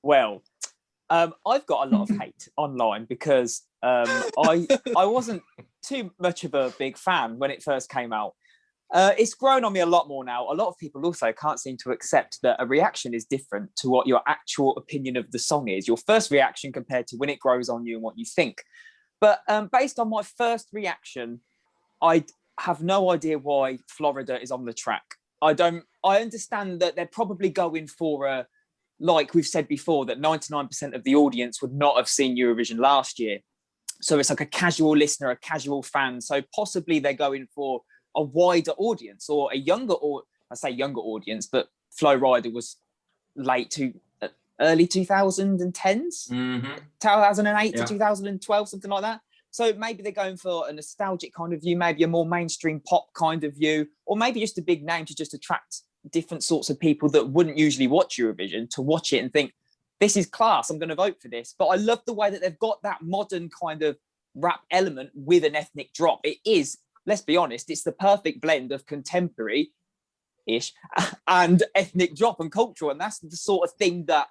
Well, I've got a lot of hate online because I wasn't too much of a big fan when it first came out. It's grown on me a lot more now. A lot of people also can't seem to accept that a reaction is different to what your actual opinion of the song is. Your first reaction compared to when it grows on you and what you think. But based on my first reaction, I have no idea why Florida is on the track. I understand that they're probably going for like we've said before, that 99% of the audience would not have seen Eurovision last year. So it's like a casual listener, a casual fan. So possibly they're going for a wider audience or a younger, or I say younger audience, but Flo Rida was early 2010s, 2008 to 2012, something like that. So maybe they're going for a nostalgic kind of view, maybe a more mainstream pop kind of view, or maybe just a big name to just attract different sorts of people that wouldn't usually watch Eurovision to watch it and think, this is class, I'm going to vote for this. But I love the way that they've got that modern kind of rap element with an ethnic drop. It is, let's be honest, it's the perfect blend of contemporary-ish and ethnic drop and cultural. And that's the sort of thing that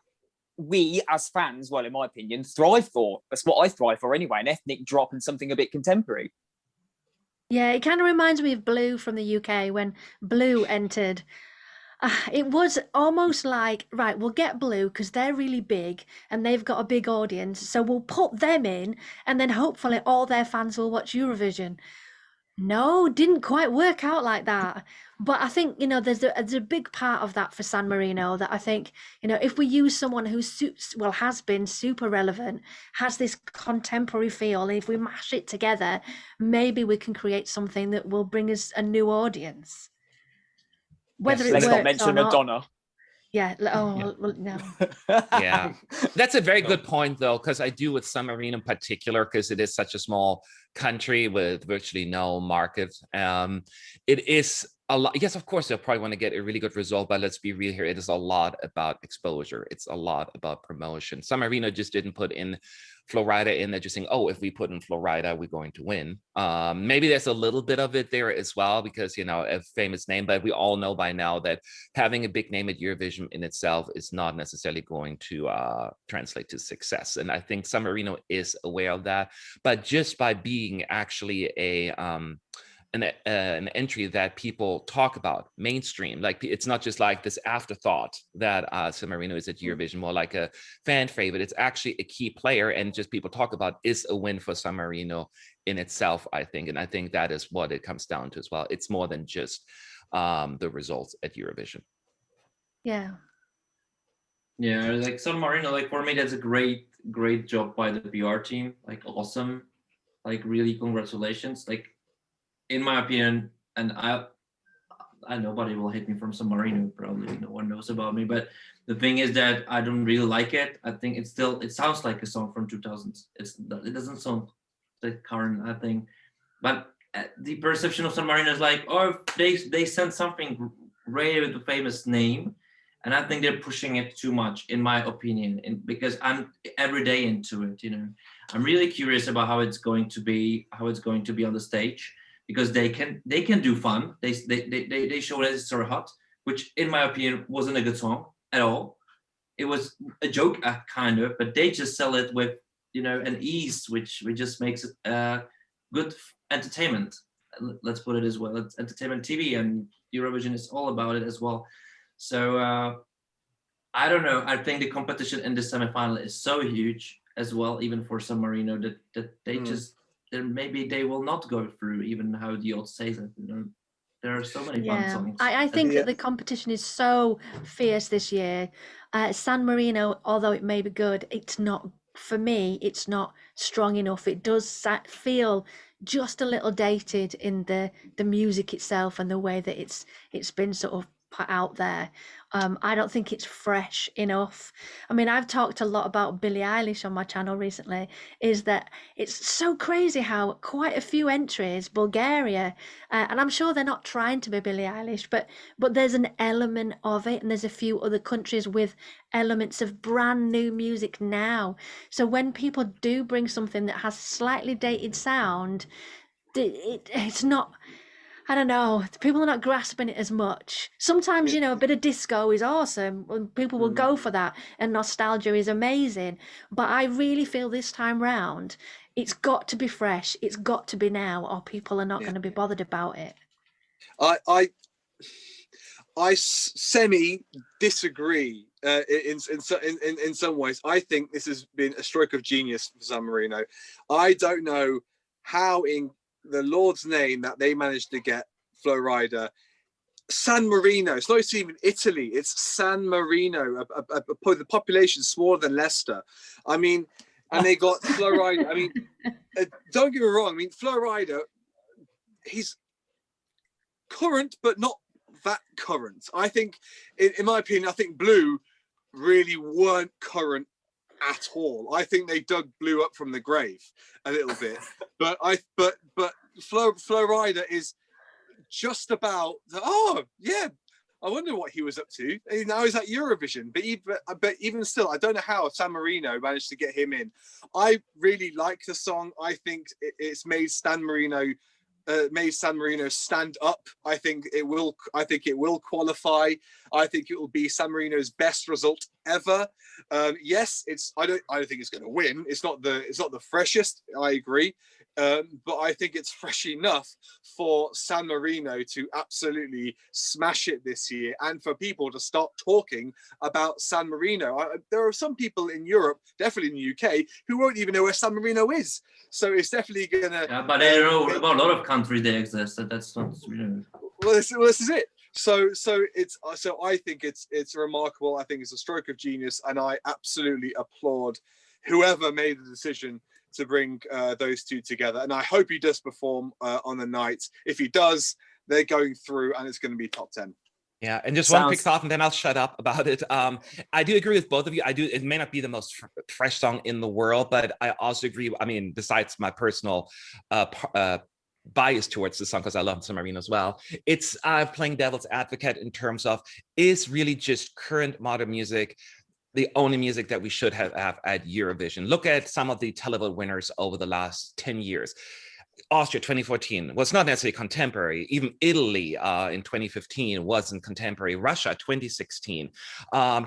we as fans, well, in my opinion, thrive for. That's what I thrive for anyway, an ethnic drop and something a bit contemporary. Yeah, it kind of reminds me of Blue from the UK when Blue entered. It was almost like, right, we'll get Blue because they're really big and they've got a big audience. So we'll put them in and then hopefully all their fans will watch Eurovision. No, didn't quite work out like that. But I think, there's a big part of that for San Marino that I think, if we use someone who has been super relevant, has this contemporary feel, and if we mash it together, maybe we can create something that will bring us a new audience. Whether Let's it not works mention or not. Madonna. Yeah. Oh, well, no. Yeah, that's a very good point, though, because I do with San Marino in particular, because it is such a small country with virtually no market. It is a lot. Yes, of course, they'll probably want to get a really good result, but let's be real here. It is a lot about exposure. It's a lot about promotion. San Marino just didn't put in Flo Rida in there, just saying, oh, if we put in Flo Rida, we're going to win. Maybe there's a little bit of it there as well, because, a famous name, but we all know by now that having a big name at Eurovision in itself is not necessarily going to translate to success. And I think San Marino is aware of that, but just by being actually an entry that people talk about mainstream, like it's not just like this afterthought that San Marino is at Eurovision, more like a fan favorite. It's actually a key player, and just people talk about is a win for San Marino in itself, I think. And I think that is what it comes down to as well. It's more than just the results at Eurovision. Yeah. Yeah, like San Marino, like for me, that's a great job by the PR team. Like awesome, like really congratulations. Like in my opinion, and I nobody will hate me from San Marino, probably no one knows about me, but the thing is that I don't really like it. I think it sounds like a song from 2000s. It doesn't sound like current, I think. But the perception of San Marino is like, oh, they sent something really with a famous name, and I think they're pushing it too much, in my opinion. Because I'm every day into it, I'm really curious about how it's going to be on the stage. Because they can do fun. They show that it's so hot, which in my opinion wasn't a good song at all. It was a joke kind of, but they just sell it with an ease, which just makes it good entertainment. Let's put it as well. It's entertainment TV, and Eurovision is all about it as well. So I don't know. I think the competition in the semifinal is so huge as well, even for San Marino, that they just. Maybe they will not go through, even how the odds say that. There are so many fun songs. I think that the competition is so fierce this year. San Marino, although it may be good, it's not, for me, it's not strong enough. It does feel just a little dated in the music itself and the way that it's been sort of put out there. I don't think it's fresh enough. I mean, I've talked a lot about Billie Eilish on my channel recently, is that it's so crazy how quite a few entries, Bulgaria, and I'm sure they're not trying to be Billie Eilish, but there's an element of it, and there's a few other countries with elements of brand new music now. So when people do bring something that has slightly dated sound, it's not, I don't know, people are not grasping it as much. Sometimes, you know, a bit of disco is awesome and people will go for that, and nostalgia is amazing. But I really feel this time round, it's got to be fresh. It's got to be now, or people are not going to be bothered about it. I semi disagree in some ways. I think this has been a stroke of genius for San Marino. I don't know how in the Lord's name that they managed to get Flo Rida. San Marino, it's not even Italy, it's San Marino, the population smaller than Leicester. I mean, and they got Flo Rida. I mean, don't get me wrong, I mean, Flo Rida, he's current, but not that current. I think, in my opinion, I think Blue really weren't current at all. I think they dug Blue up from the grave a little bit. but Flo Rida is just about I wonder what he was up to. Now he's at Eurovision, but even still, I don't know how San Marino managed to get him in. I really like the song. I think it's made San Marino stand up. I think it will qualify. I think it will be San Marino's best result ever. Yes, I don't think it's going to win. It's not the freshest. I agree. But I think it's fresh enough for San Marino to absolutely smash it this year, and for people to start talking about San Marino. There are some people in Europe, definitely in the UK, who won't even know where San Marino is. So it's definitely gonna. Yeah, but I don't know about a lot of countries they exist. That's not. Well, this is it. So I think it's remarkable. I think it's a stroke of genius, and I absolutely applaud whoever made the decision to bring those two together, and I hope he does perform on the night. If he does, they're going through, and it's going to be top 10. Yeah, and just one quick thought, and then I'll shut up about it. I do agree with both of you. It may not be the most fresh song in the world, but I also agree. I mean, besides my personal bias towards the song, because I love San Marino as well, it's playing devil's advocate in terms of, is really just current modern music the only music that we should have at Eurovision? Look at some of the televote winners over the last 10 years. Austria 2014 was not necessarily contemporary. Even Italy in 2015 wasn't contemporary. Russia 2016.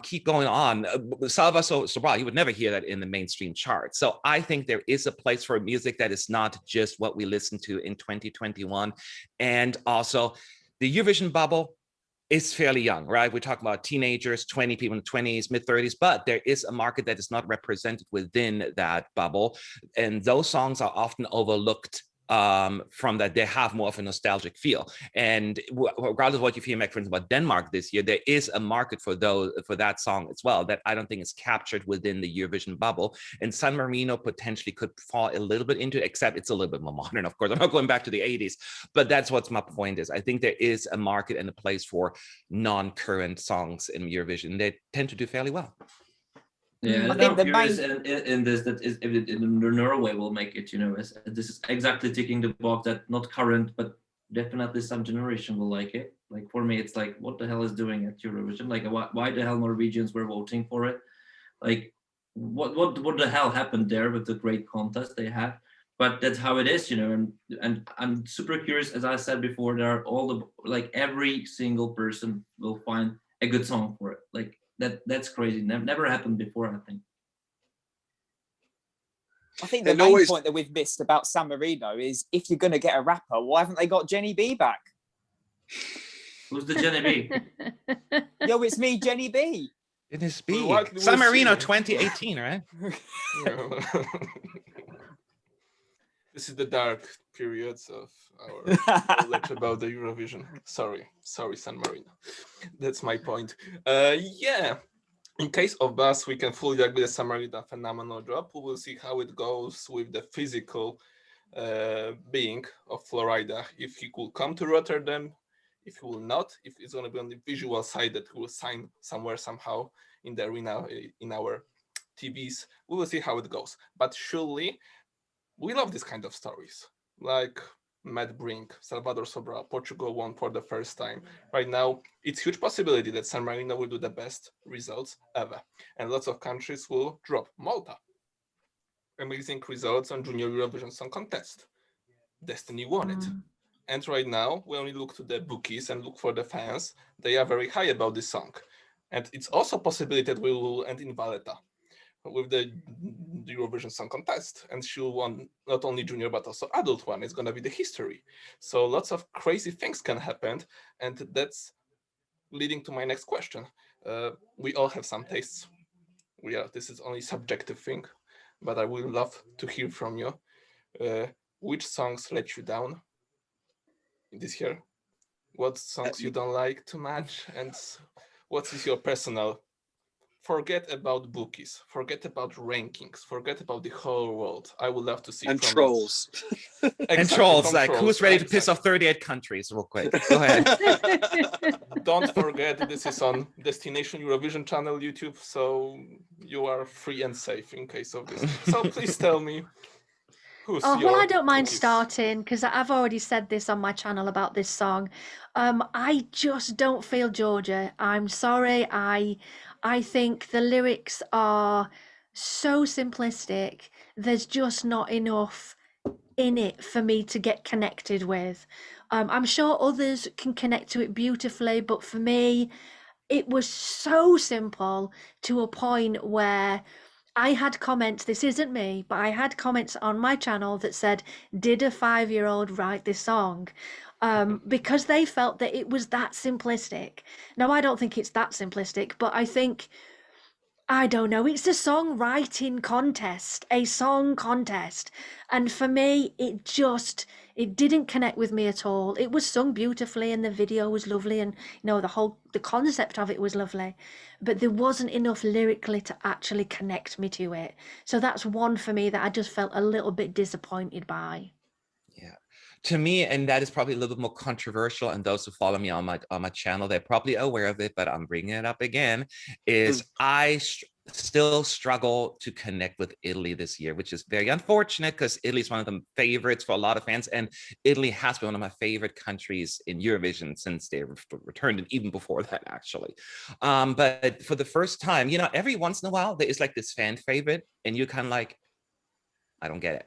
Keep going on. Salva Sobral, you would never hear that in the mainstream charts. So I think there is a place for music that is not just what we listen to in 2021. And also the Eurovision bubble is fairly young, right? We're talking about teenagers, 20 people in the 20s, mid-30s, but there is a market that is not represented within that bubble. And those songs are often overlooked from that they have more of a nostalgic feel. And regardless of what you feel, for instance, about Denmark this year, there is a market for that song as well that I don't think is captured within the Eurovision bubble. And San Marino potentially could fall a little bit into it, except it's a little bit more modern, of course. I'm not going back to the 80s, but that's what my point is. I think there is a market and a place for non-current songs in Eurovision. They tend to do fairly well. Yeah, I think the main in this that is if Norway will make it, you know, this is exactly ticking the box that not current, but definitely some generation will like it. Like for me, it's like, what the hell is doing at Eurovision? Like, why the hell Norwegians were voting for it? Like, what the hell happened there with the great contest they had? But that's how it is, you know. And I'm super curious, as I said before, there are all the, like, every single person will find a good song for it. Like, that's crazy. Never happened before, I think. I think the main point that we've missed about San Marino is, if you're going to get a rapper, why haven't they got Jenny B back? Who's the Jenny B? Yo, it's me, Jenny B. It is B. San Marino 2018, right? This is the dark periods of our knowledge about the Eurovision. Sorry, San Marino. That's my point. Yeah, in case of us, we can fully agree that San Marino phenomenal job. We will see how it goes with the physical being of Flo Rida. If he could come to Rotterdam, if he will not, if it's going to be on the visual side that he will sign somewhere somehow in the arena, in our TVs. We will see how it goes. But surely we love this kind of stories, like Matt Brink, Salvador Sobral, Portugal won for the first time. Right now, it's huge possibility that San Marino will do the best results ever. And lots of countries will drop. Malta, amazing results on Junior Eurovision Song Contest. Destiny won it. And right now, we only look to the bookies and look for the fans. They are very high about this song. And it's also a possibility that we will end in Valletta with the Eurovision Song Contest. And she won not only junior, but also adult one. It's going to be the history. So lots of crazy things can happen. And that's leading to my next question. We all have some tastes. This is only subjective thing, but I would love to hear from you. Which songs let you down this year? What songs you don't like too much? And what is your personal? Forget about bookies, forget about rankings, forget about the whole world. I would love to see and from trolls. And trolls, like trolls, who's ready to piss exactly. off 38 countries real quick? Go ahead. Don't forget, this is on Destination Eurovision channel, YouTube, so you are free and safe in case of this. So please tell me, who's Oh, your well, I don't mind cookies? starting because I've already said this on my channel about this song. I just don't feel Georgia. I'm sorry. I think the lyrics are so simplistic. There's just not enough in it for me to get connected with. I'm sure others can connect to it beautifully, but for me, it was so simple to a point where I had comments, this isn't me, but I had comments on my channel that said, did a 5-year-old write this song? Because they felt that it was that simplistic. Now, I don't think it's that simplistic, but I think, I don't know, it's a songwriting contest, a song contest. And for me, it didn't connect with me at all. It was sung beautifully and the video was lovely and, the concept of it was lovely, but there wasn't enough lyrically to actually connect me to it. So that's one for me that I just felt a little bit disappointed by. Yeah, to me, and that is probably a little bit more controversial, and those who follow me on my channel, they're probably aware of it, but I'm bringing it up again, is I still struggle to connect with Italy this year, which is very unfortunate because Italy is one of the favorites for a lot of fans, and Italy has been one of my favorite countries in Eurovision since they returned, and even before that, actually. But for the first time, every once in a while, there is like this fan favorite, and you're kind of like, I don't get it.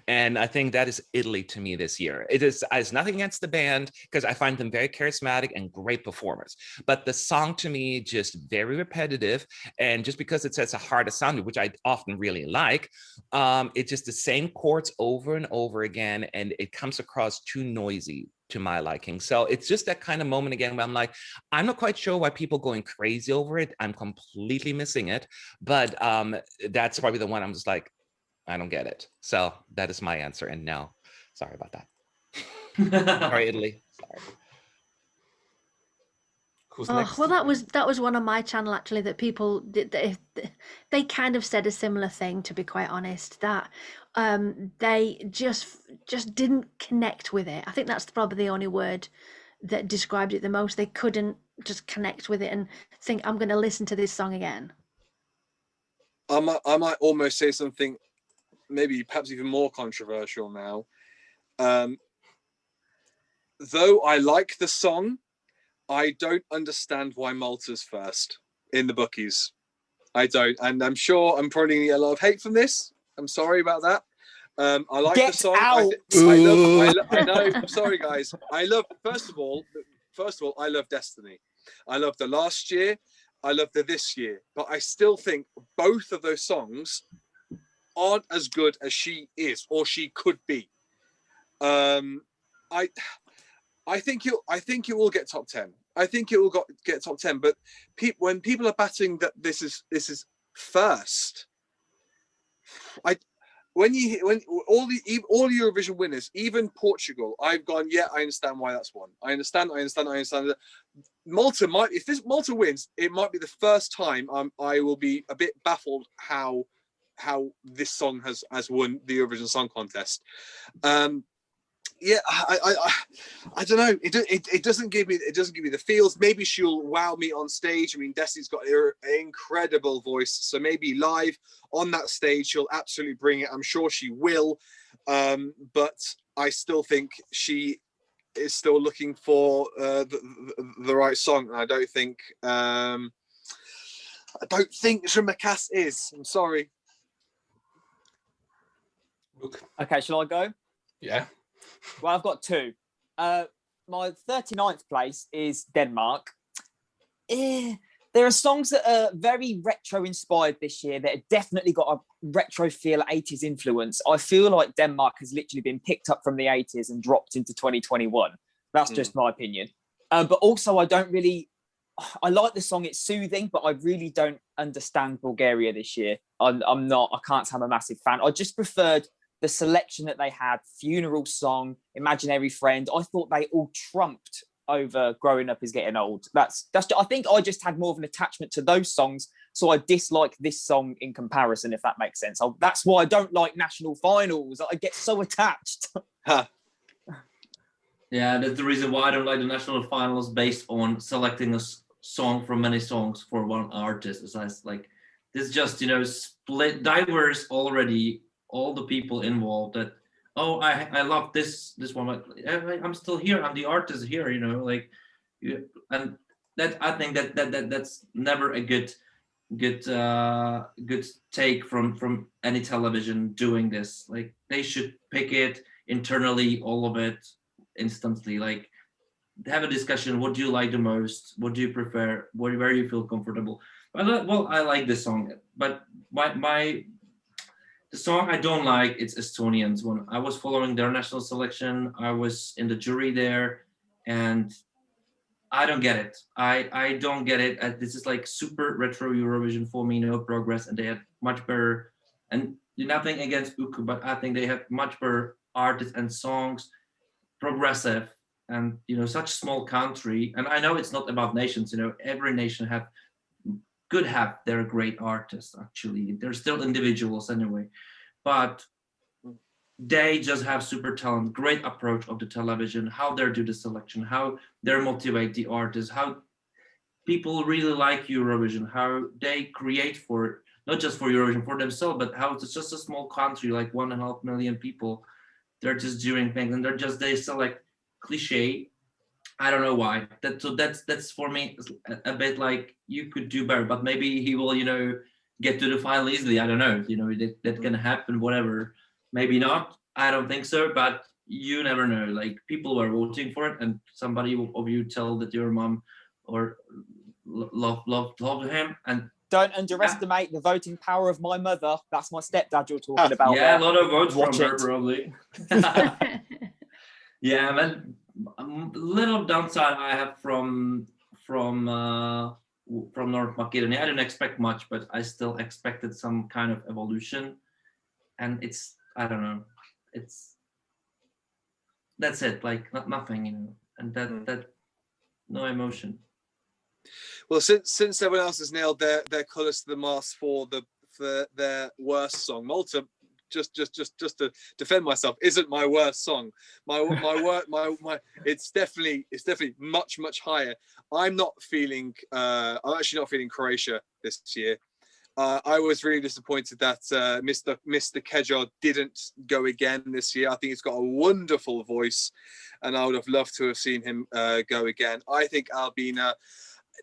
And I think that is Italy to me this year. It is nothing against the band because I find them very charismatic and great performers. But the song to me just very repetitive. And just because it says a harder sound, which I often really like, it's just the same chords over and over again. And it comes across too noisy to my liking. So it's just that kind of moment again where I'm like, I'm not quite sure why people are going crazy over it. I'm completely missing it. But that's probably the one I'm just like, I don't get it. So that is my answer. And no, sorry about that. Sorry, Italy. Sorry. Who's next? Well, that was one on my channel actually that people did. They kind of said a similar thing, to be quite honest. That they just didn't connect with it. I think that's probably the only word that described it the most. They couldn't just connect with it and think, I'm going to listen to this song again. I might almost say something maybe perhaps even more controversial now. Though I like the song, I don't understand why Malta's first in the bookies. I don't, and I'm sure I'm probably gonna get a lot of hate from this. I'm sorry about that. I like the song. Out. I know. I'm sorry, guys. First of all, I love Destiny. I love the last year. I love the this year. But I still think both of those songs aren't as good as she is or she could be. I think it will get top 10. I think it will get top 10. But when people are battering that this is first, when all Eurovision winners, even Portugal, I've gone, yeah, I understand why that's won. I understand. Malta might, if Malta wins, it might be the first time I will be a bit baffled how this song has won the Eurovision Song Contest. Yeah, I don't know. It doesn't give me the feels. Maybe she'll wow me on stage. I mean, Destiny's got an incredible voice, so maybe live on that stage she'll absolutely bring it. I'm sure she will, but I still think she is still looking for the right song. And I don't think Shrimakass is. I'm sorry. Look. Okay, shall I go? Yeah. Well, I've got two. My 39th place is Denmark. There are songs that are very retro inspired this year that have definitely got a retro feel, 80s influence. I feel like Denmark has literally been picked up from the 80s and dropped into 2021. That's just my opinion. But also, I like the song, it's soothing, but I really don't understand Bulgaria this year. I can't say I'm a massive fan. I just preferred the selection that they had, Funeral Song, Imaginary Friend. I thought they all trumped over Growing Up Is Getting Old. That's I think I just had more of an attachment to those songs, so I dislike this song in comparison, if that makes sense. That's why I don't like national finals. I get so attached. Yeah, that's the reason why I don't like the national finals, based on selecting a song from many songs for one artist. It's like this, just split diverse already. All the people involved that, oh, I love this one, but I'm still here, I'm the artist here, and that, I think that's never a good take from any television doing this. Like, they should pick it internally, all of it instantly, like have a discussion. What do you like the most? What do you prefer? Where you feel comfortable? Well, I like this song, but the song I don't like, it's Estonians. When I was following their national selection, I was in the jury there, and I don't get it. I don't get it. This is like super retro Eurovision for me, no progress, and they had much better, and nothing against Uku, but I think they have much better artists and songs, progressive, and such small country. And I know it's not about nations, every nation could have their great artists. Actually, they're still individuals anyway, but they just have super talent, great approach of the television, how they do the selection, how they motivate the artists, how people really like Eurovision, how they create for, not just for Eurovision, for themselves, but how it's just a small country, like 1.5 million people. They're just doing things, and they select cliche. I don't know why. That's for me a bit like, you could do better, but maybe he will, get to the final easily. I don't know. That can happen. Whatever. Maybe not. I don't think so. But you never know. Like, people were voting for it, and somebody of you tell that your mom or love him, and don't underestimate the voting power of my mother. That's my stepdad you're talking about. Yeah, there. a lot of votes Watch from her, it. probably. Yeah, but a little downside I have from North Macedonia. I didn't expect much, but I still expected some kind of evolution, and I don't know, that's it, like nothing, and that no emotion. Well, since everyone else has nailed their colours to the mast for their worst song, Malta, just to defend myself, isn't my worst song. My it's definitely much higher. I'm actually not feeling Croatia this year. I was really disappointed that Mr. Kejor didn't go again this year. I think he's got a wonderful voice, and I would have loved to have seen him go again. I think Albina,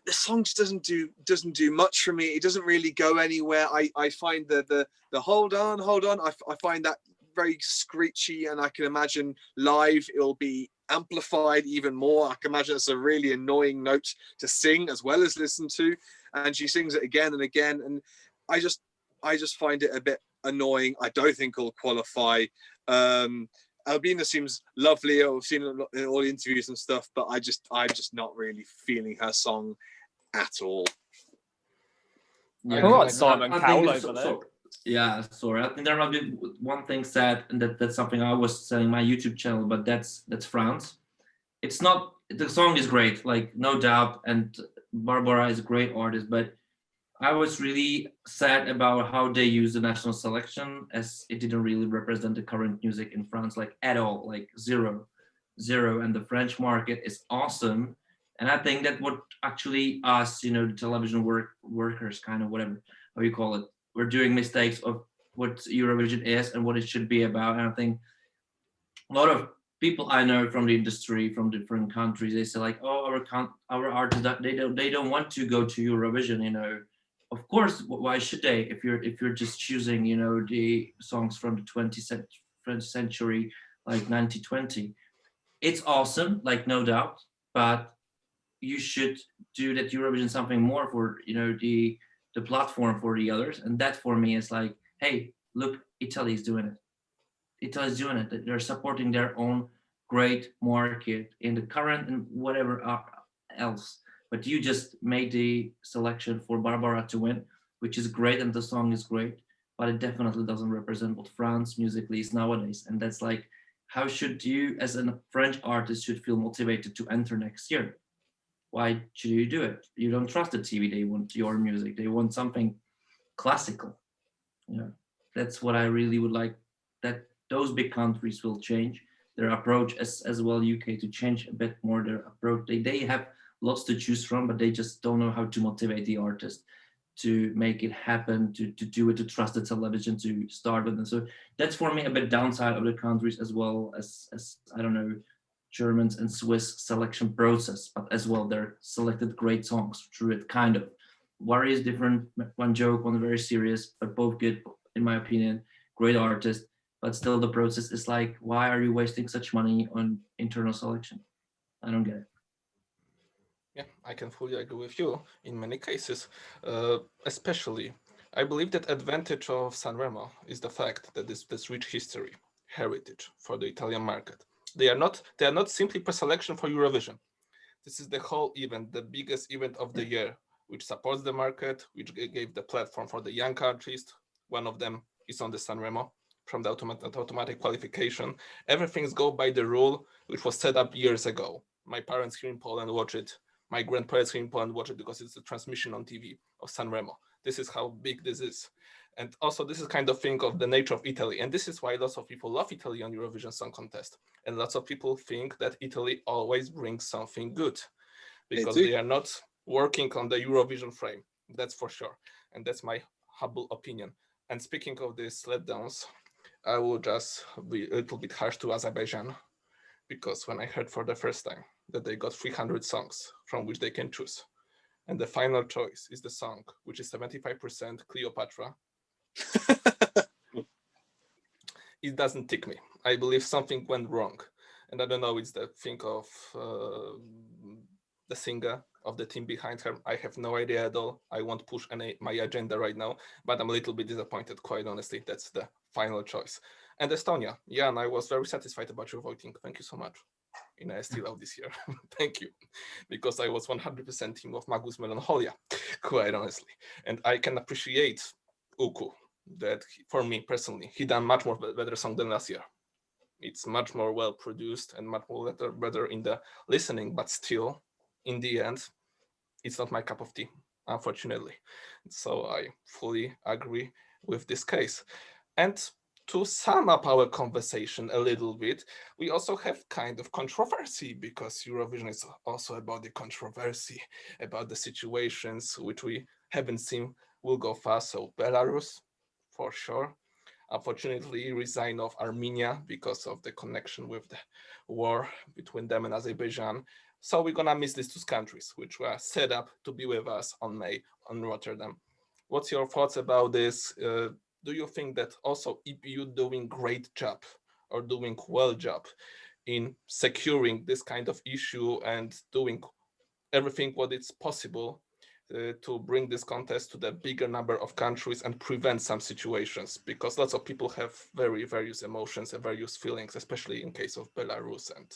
the song just doesn't do much for me. It doesn't really go anywhere. I find the hold on. I find that very screechy, and I can imagine live it'll be amplified even more. I can imagine it's a really annoying note to sing as well as listen to, and she sings it again and again, and I just find it a bit annoying. I don't think it'll qualify. Albina seems lovely. I've seen it in all the interviews and stuff, but I'm just not really feeling her song at all. Yeah, all right, Simon Cowell over there. Yeah, sorry. I think there might be one thing said, and that's something I was saying my YouTube channel, but that's France. It's not, the song is great, like no doubt, and Barbara is a great artist, but I was really sad about how they use the national selection, as it didn't really represent the current music in France, like at all, like zero. zero, and the French market is awesome. And I think that what actually us, you know, the television workers, kind of whatever how you call it, we're doing mistakes of what Eurovision is and what it should be about. And I think a lot of people I know from the industry, from different countries, they say like, oh, our artists, they don't want to go to Eurovision, you know. Of course, why should they? If you're just choosing, you know, the songs from the 20th century, like 1920, it's awesome, like no doubt, but you should do that Eurovision something more for, you know, the platform for the others. And that for me is like, hey, look, Italy's doing it. Italy's doing it. They're supporting their own great market in the current and whatever else. But you just made the selection for Barbara to win, which is great, and the song is great, but it definitely doesn't represent what France musically is nowadays. And that's like, how should you, as a French artist, should feel motivated to enter next year? Why should you do it? You don't trust the TV. They want your music. They want something classical. Yeah, that's what I really would like, that those big countries will change their approach, as well UK to change a bit more their approach. They have lots to choose from, but they just don't know how to motivate the artist to make it happen, to do it, to trust the television, to start with. And so that's for me a bit downside of the countries, as well as I don't know, Germans and Swiss selection process, but as well they're selected great songs through it, kind of. Worry is different, one joke, one very serious, but both good in my opinion, great artists, but still the process is like, why are you wasting such money on internal selection? I don't get it. Yeah, I can fully agree with you in many cases, especially I believe that advantage of Sanremo is the fact that this rich history, heritage for the Italian market. They are not simply preselection for Eurovision. This is the whole event, the biggest event of the year, which supports the market, which gave the platform for the young artists. One of them is on the Sanremo from the automatic qualification. Everything's go by the rule which was set up years ago. My parents here in Poland watch it. My grandparents here in Poland watch it because it's a transmission on TV of Sanremo. This is how big this is. And also this is kind of thing of the nature of Italy. And this is why lots of people love Italy on Eurovision Song Contest. And lots of people think that Italy always brings something good because they are not working on the Eurovision frame. That's for sure. And that's my humble opinion. And speaking of these letdowns, I will just be a little bit harsh to Azerbaijan, because when I heard for the first time that they got 300 songs from which they can choose, and the final choice is the song which is 75% Cleopatra, it doesn't tick me. I believe something went wrong. And I don't know, it's the thing of the singer, of the team behind her. I have no idea at all. I won't push my agenda right now, but I'm a little bit disappointed, quite honestly. That's the final choice. And Estonia, Jan, I was very satisfied about your voting. Thank you so much. In ESC Love this year. Thank you. Because I was 100% team of Magus Melancholia, quite honestly. And I can appreciate Uku, that for me personally, he done much more better song than last year. It's much more well produced and much more better in the listening, but still, in the end, it's not my cup of tea, unfortunately. So I fully agree with this case. And to sum up our conversation a little bit, we also have kind of controversy, because Eurovision is also about the controversy, about the situations which we haven't seen will go fast. So Belarus, for sure. Unfortunately, resign of Armenia because of the connection with the war between them and Azerbaijan. So we're gonna miss these two countries, which were set up to be with us on May on Rotterdam. What's your thoughts about this? Do you think that also EBU doing great job or doing well job in securing this kind of issue and doing everything what it's possible to bring this contest to the bigger number of countries and prevent some situations? Because lots of people have various emotions and various feelings, especially in case of Belarus, and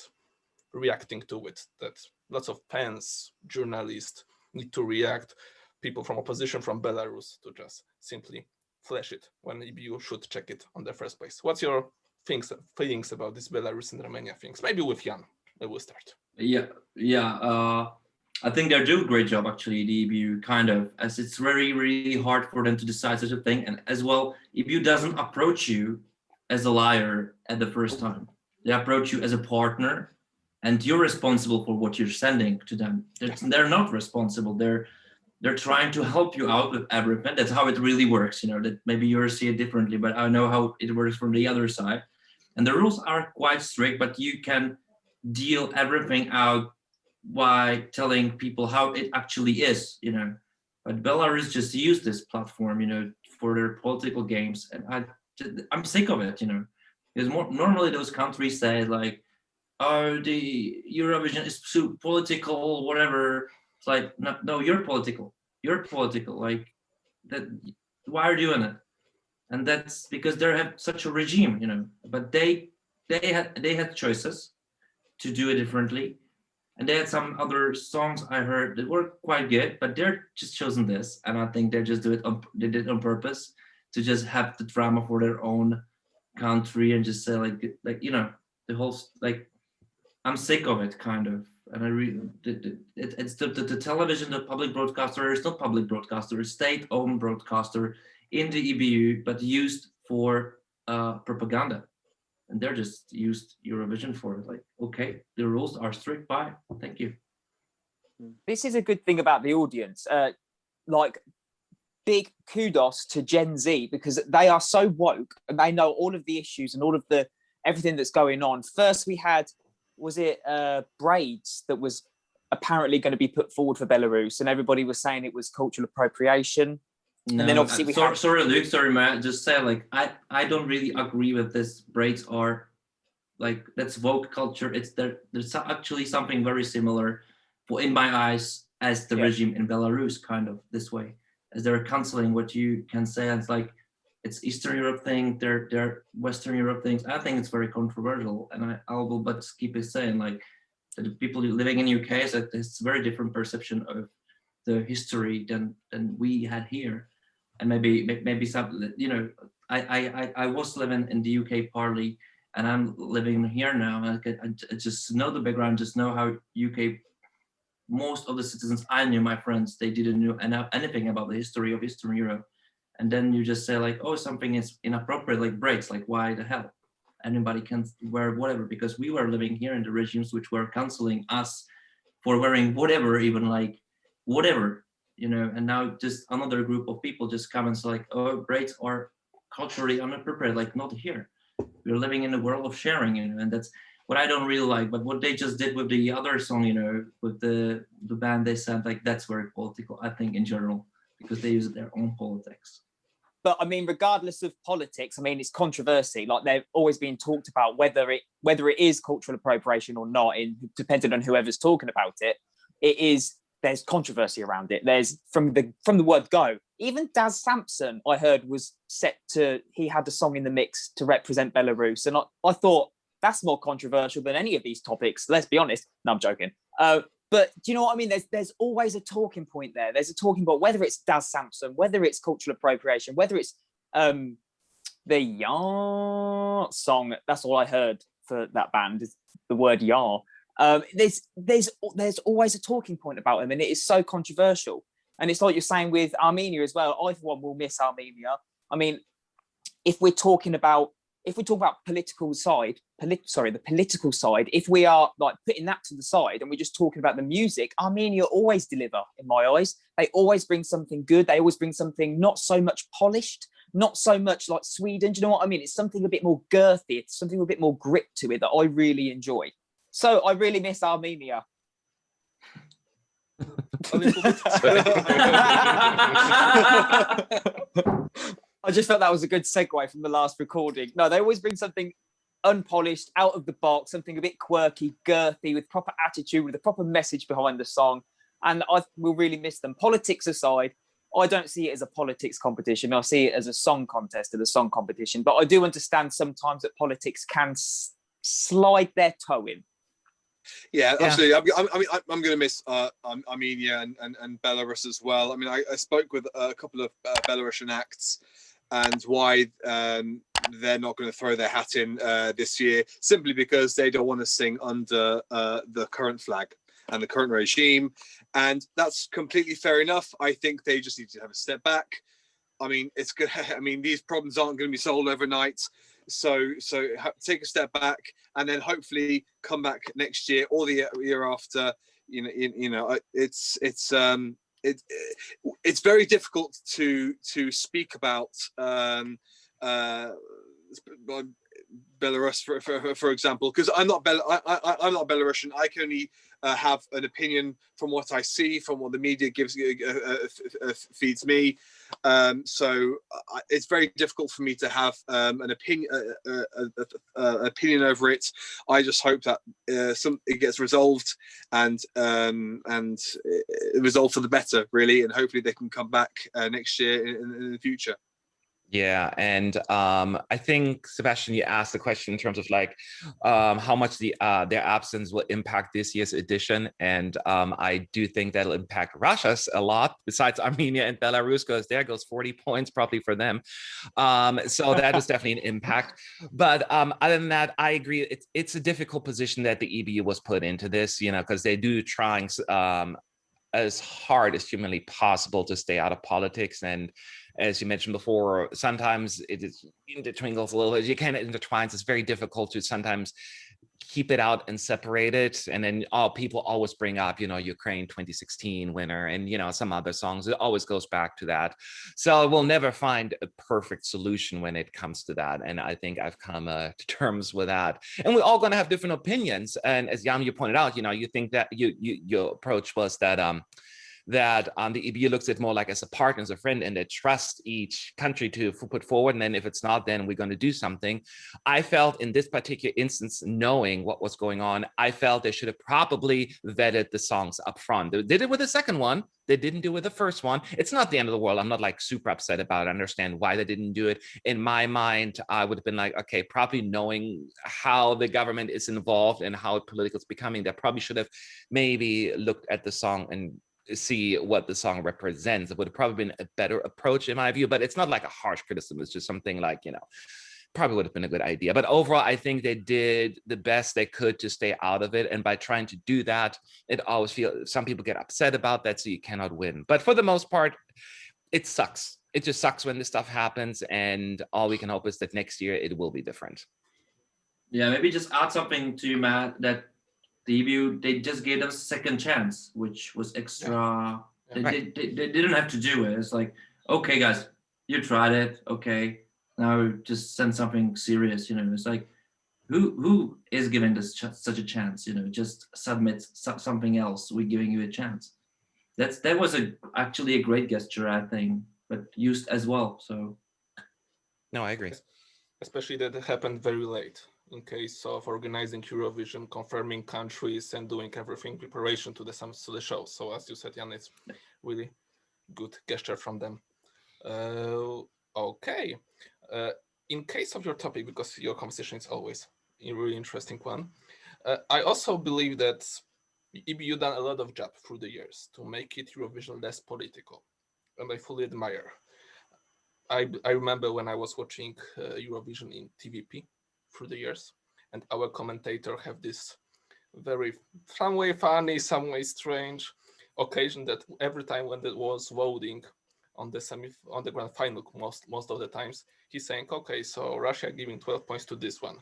reacting to it, that lots of fans, journalists need to react, people from opposition from Belarus, to just simply flash it when EBU should check it on the first place. What's your feelings about this Belarus and Romania things? Maybe with Jan, I will start. I think they do a great job, actually, the EBU, kind of, as it's really hard for them to decide such a thing. And as well, EBU doesn't approach you as a liar at the first time. They approach you as a partner, and you're responsible for what you're sending to them. They're not responsible. They're trying to help you out with everything. That's how it really works. That maybe you see it differently, but I know how it works from the other side. And the rules are quite strict, but you can deal everything out by telling people how it actually is. But Belarus just used this platform, for their political games, and I'm sick of it. Because normally those countries say like, "Oh, the Eurovision is too political, whatever." It's like, no, you're political. You're political. Like that. Why are you doing it? And that's because they have such a regime, But they had choices to do it differently. And they had some other songs I heard that were quite good, but they're just chosen this, and I think they just did it on purpose to just have the drama for their own country and just say like the whole like I'm sick of it kind of, and I really it's the television, the public broadcaster is not public broadcaster, it's state-owned broadcaster in the EBU, but used for propaganda. And they're just used Eurovision for it. Like, okay, the rules are strict. Bye. Thank you. This is a good thing about the audience. Like, big kudos to Gen Z, because they are so woke and they know all of the issues and all of the everything that's going on. First, we had, was it braids that was apparently going to be put forward for Belarus, and everybody was saying it was cultural appropriation. No, and then obviously sorry, Luke. Sorry, Matt. Just say like I don't really agree with this. Braids are like that's woke culture. There's actually something very similar, in my eyes, as the regime in Belarus, kind of this way, as they're canceling what you can say. It's like it's Eastern Europe thing. They're Western Europe things. I think it's very controversial, and I will but keep it saying like the people living in UK is that it's a very different perception of the history than we had here. And maybe some, I was living in the UK partly, and I'm living here now. I just know the background, just know how UK, most of the citizens I knew, my friends, they didn't know anything about the history of Eastern Europe. And then you just say like, oh, something is inappropriate, like braids, like why the hell? Anybody can wear whatever, because we were living here in the regimes which were canceling us for wearing whatever, even like whatever. And now just another group of people just come and say like, oh, braids are culturally inappropriate, like not here. We're living in a world of sharing, and that's what I don't really like. But what they just did with the other song, with the band, they said like that's very political, I think, in general, because they use their own politics. But I mean, regardless of politics, I mean, it's controversy. Like they've always been talked about whether it is cultural appropriation or not, depending on whoever's talking about it. It is. There's controversy around it. There's from the word go. Even Daz Sampson, I heard, was he had a song in the mix to represent Belarus. And I thought that's more controversial than any of these topics. Let's be honest. No, I'm joking. But do you know what I mean? There's always a talking point there. There's a talking point, whether it's Daz Sampson, whether it's cultural appropriation, whether it's the Yar song. That's all I heard for that band is the word Yar. There's always a talking point about him, and it is so controversial. And it's like you're saying with Armenia as well. I, for one, will miss Armenia. I mean, if we're talking about political side, the political side, if we are like putting that to the side and we're just talking about the music, Armenia always deliver in my eyes. They always bring something good. They always bring something not so much polished, not so much like Sweden. Do you know what I mean? It's something a bit more girthy. It's something with a bit more grit to it that I really enjoy. So I really miss Armenia. I just felt that was a good segue from the last recording. No, they always bring something unpolished, out of the box, something a bit quirky, girthy, with proper attitude, with a proper message behind the song. And I will really miss them. Politics aside, I don't see it as a politics competition. I see it as a song contest and a song competition. But I do understand sometimes that politics can slide their toe in. Yeah, absolutely. I'm going to miss Armenia and Belarus as well. I mean, I spoke with a couple of Belarusian acts and why they're not going to throw their hat in this year, simply because they don't want to sing under the current flag and the current regime. And that's completely fair enough. I think they just need to have a step back. I mean, it's good. I mean, these problems aren't going to be solved overnight. take a step back and then hopefully come back next year or the year after. It's very difficult to speak about Belarus, for example, because I'm not Belarusian. I can only have an opinion from what I see, from what the media feeds me. So it's very difficult for me to have an opinion over it. I just hope that it gets resolved and resolved for the better, really, and hopefully they can come back next year in the future. Yeah, and I think, Sebastian, you asked the question in terms of like how much their absence will impact this year's edition, and I do think that'll impact Russia's a lot, besides Armenia and Belarus, because there goes 40 points probably for them. So that is definitely an impact. But other than that, I agree. It's a difficult position that the EBU was put into this, because they do trying as hard as humanly possible to stay out of politics. And as you mentioned before, sometimes it intertwingles a little bit. You can't intertwine. It's very difficult to sometimes keep it out and separate it. And then people always bring up, Ukraine 2016 winner and, some other songs. It always goes back to that. So we'll never find a perfect solution when it comes to that. And I think I've come to terms with that. And we're all going to have different opinions. And as Jan, you pointed out, you think that your approach was that the EBU looks at more like as a partner, as a friend, and they trust each country to put forward. And then if it's not, then we're going to do something. I felt in this particular instance, knowing what was going on, I felt they should have probably vetted the songs up front. They did it with the second one. They didn't do it with the first one. It's not the end of the world. I'm not like super upset about it. I understand why they didn't do it. In my mind, I would have been like, okay, probably knowing how the government is involved and how political it's becoming, they probably should have maybe looked at the song and see what the song represents. It would have probably been a better approach in my view, but it's not like a harsh criticism. It's just something like, probably would have been a good idea. But overall, I think they did the best they could to stay out of it. And by trying to do that, it always feels, some people get upset about that, so you cannot win. But for the most part, it sucks. It just sucks when this stuff happens. And all we can hope is that next year it will be different. Yeah, maybe just add something to you, Matt, that the EBU, they just gave them a second chance, which was extra. Yeah. They didn't have to do it. It's like, okay, guys, you tried it. Okay, now just send something serious. It's like, who is giving this such a chance? Just submit something else. We're giving you a chance. That was actually a great gesture, I think, but used as well. So, no, I agree. Especially that it happened very late. In case of organizing Eurovision, confirming countries and doing everything preparation to the show. So as you said, Jan, it's really good gesture from them. Okay. In case of your topic, because your conversation is always a really interesting one, I also believe that EBU done a lot of job through the years to make it Eurovision less political, and I fully admire. I remember when I was watching Eurovision in TVP through the years, and our commentator have this very some way funny, some way strange occasion that every time when it was voting on the grand final, most of the times he's saying, okay, so Russia giving 12 points to this one,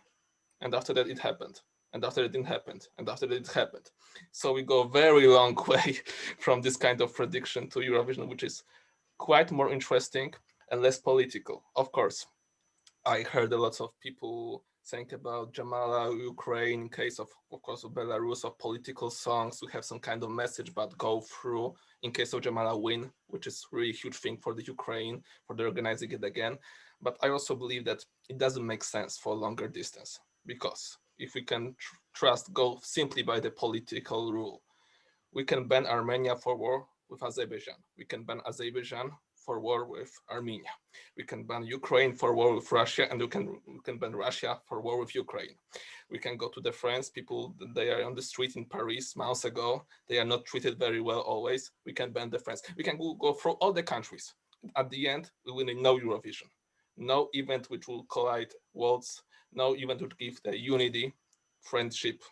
and after that it happened, and after it didn't happen, and after that it happened. So we go very long way from this kind of prediction to Eurovision, which is quite more interesting and less political. Of course, I heard a lot of people saying about Jamala, Ukraine, in case of course, of Belarus, of political songs, we have some kind of message, but go through. In case of Jamala win, which is really huge thing for the Ukraine, for the organizing it again. But I also believe that it doesn't make sense for longer distance, because if we can go simply by the political rule, we can ban Armenia for war with Azerbaijan. We can ban Azerbaijan for war with Armenia. We can ban Ukraine for war with Russia, and we can ban Russia for war with Ukraine. We can go to the France, people, they are on the street in Paris months ago, they are not treated very well always. We can ban the France. We can go through all the countries. At the end, we will need no Eurovision. No event which will collide worlds, no event which give the unity, friendship,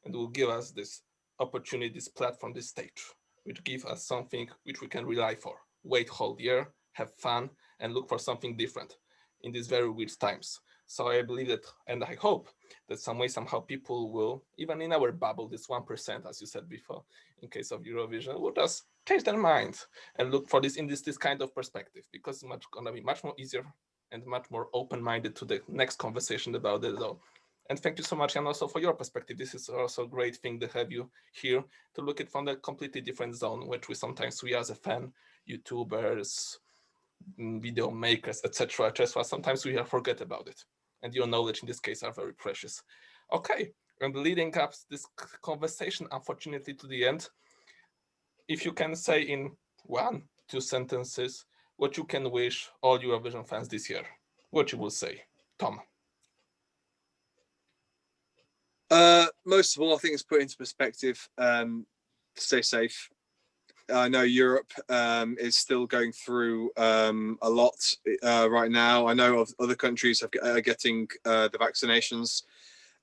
and will give us this opportunity, this platform, this stage, which give us something which we can rely for. Wait whole year, have fun, and look for something different in these very weird times. So I believe that, and I hope that some way, somehow people will, even in our bubble, this 1%, as you said before, in case of Eurovision, will just change their mind and look for this in this kind of perspective, because it's gonna be much more easier and much more open-minded to the next conversation about it though. And thank you so much, Jan, also for your perspective. This is also a great thing to have you here to look at from a completely different zone, which we as a fan, YouTubers, video makers, etc., sometimes we forget about it. And your knowledge in this case are very precious. Okay, and leading up this conversation, unfortunately, to the end, if you can say in 1-2 sentences what you can wish all Eurovision fans this year, what you will say, Tom? Most of all, I think it's put into perspective. Stay safe. I know Europe is still going through a lot right now. I know of other countries are getting the vaccinations,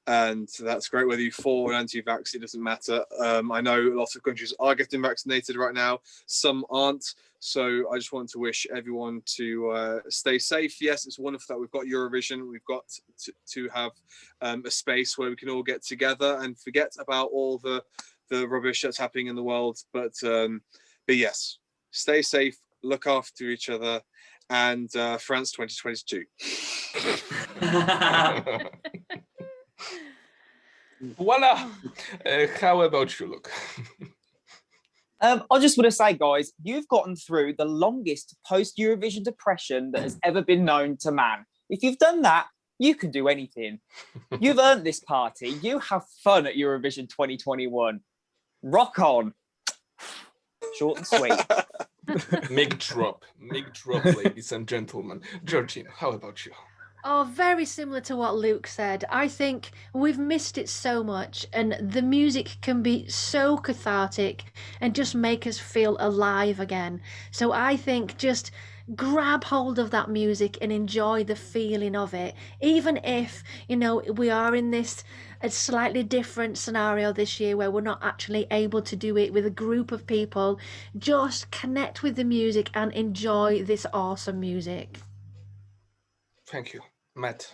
and that's great. Whether you're for or anti-vax, it doesn't matter. I know lots of countries are getting vaccinated right now. Some aren't. So I just want to wish everyone to stay safe. Yes, it's wonderful that we've got Eurovision. We've got to have a space where we can all get together and forget about all the rubbish that's happening in the world. But yes, stay safe, look after each other, and France 2022. Voila! How about you, Luke? I just want to say, guys, you've gotten through the longest post-Eurovision depression that has ever been known to man. If you've done that, you can do anything. You've earned this party. You have fun at Eurovision 2021. Rock on. Short and sweet. Mic drop, ladies and gentlemen. Georgina, how about you? Oh, very similar to what Luke said. I think we've missed it so much, and the music can be so cathartic and just make us feel alive again. So I think just grab hold of that music and enjoy the feeling of it. Even if, we are in this a slightly different scenario this year where we're not actually able to do it with a group of people, just connect with the music and enjoy this awesome music. Thank you. Matt?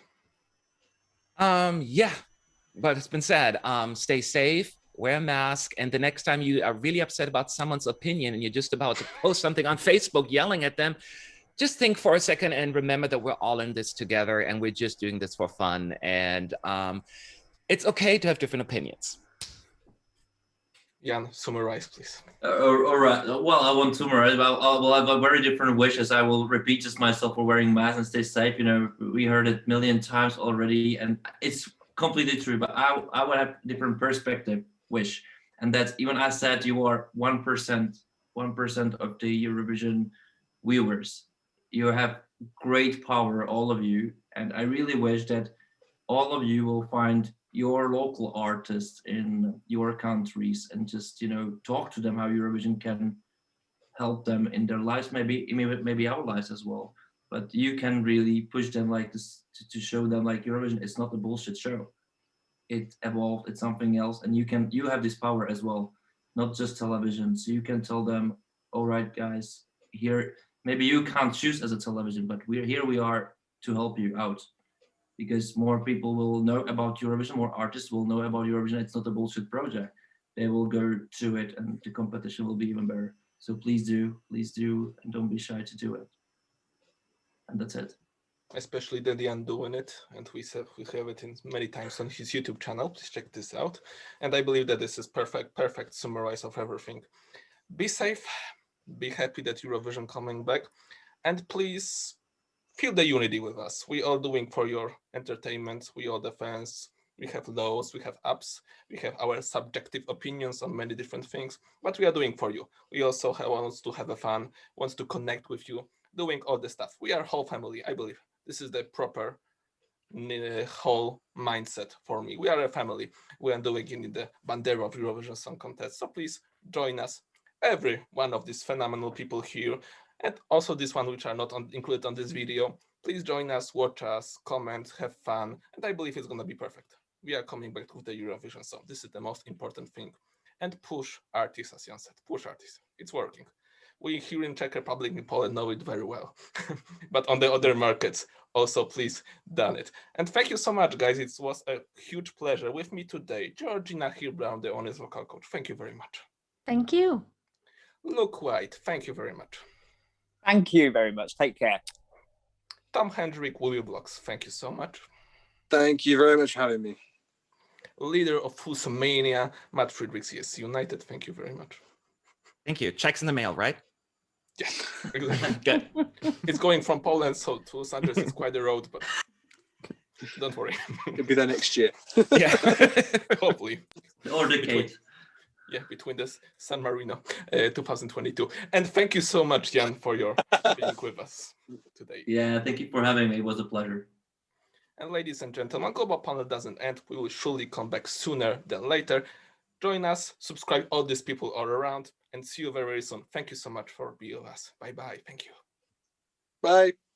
Yeah, but it's been said. Stay safe, wear a mask, and the next time you are really upset about someone's opinion and you're just about to post something on Facebook yelling at them, just think for a second and remember that we're all in this together and we're just doing this for fun. And it's okay to have different opinions. Jan, summarize, please. All right. Well, I won't summarize. Well, I've got very different wishes. I will repeat just myself for wearing masks and stay safe. We heard it a million times already, and it's completely true. But I would have different perspective wish, and that's even I said you are 1% of the Eurovision viewers. You have great power, all of you, and I really wish that all of you will find your local artists in your countries and just talk to them how Eurovision can help them in their lives, maybe our lives as well. But you can really push them like this to show them like Eurovision is not a bullshit show. It evolved, it's something else, and you have this power as well, not just television. So you can tell them, all right, guys, here maybe you can't choose as a television, but we are to help you out. Because more people will know about Eurovision, more artists will know about Eurovision. It's not a bullshit project. They will go to it and the competition will be even better. So please do, and don't be shy to do it. And that's it. Especially Dedian doing it, and we have it in many times on his YouTube channel. Please check this out. And I believe that this is perfect summarize of everything. Be safe, be happy that Eurovision coming back, and please feel the unity with us. We are doing for your entertainment. We are the fans. We have lows, we have ups, we have our subjective opinions on many different things, but we are doing for you. We also want to have a fun, wants to connect with you, doing all the stuff. We are whole family, I believe. This is the proper whole mindset for me. We are a family. We are doing it in the Bandera of Eurovision Song Contest. So please join us, every one of these phenomenal people here, and also this one which are not included on this video. Please join us, watch us, comment, have fun, and I believe it's going to be perfect. We are coming back with the Eurovision song. This is the most important thing. And push artists, as Jan said, push artists. It's working. We here in Czech Republic and Poland know it very well. But on the other markets, also please done it. And thank you so much, guys. It was a huge pleasure. With me today, Georgina Hill-Brown, the honest vocal coach. Thank you very much. Thank you. Luke White, thank you very much. Thank you very much. Take care. Tom Hendryk, Wiwibloggs, thank you so much. Thank you very much for having me. Leader of Fusomania, Matt Friedrichs, ESC United, thank you very much. Thank you. Checks in the mail, right? Yeah, exactly. Good. It's going from Poland, so to Sanders is quite a road, but don't worry. It'll be there next year. Yeah. Hopefully. Or decade. Yeah, between this San Marino 2022. And thank you so much, Jan, for your being with us today. Yeah, thank you for having me. It was a pleasure. And ladies and gentlemen, Global Panel doesn't end. We will surely come back sooner than later. Join us, subscribe all these people all around, and see you very soon. Thank you so much for being with us. Bye-bye. Thank you. Bye.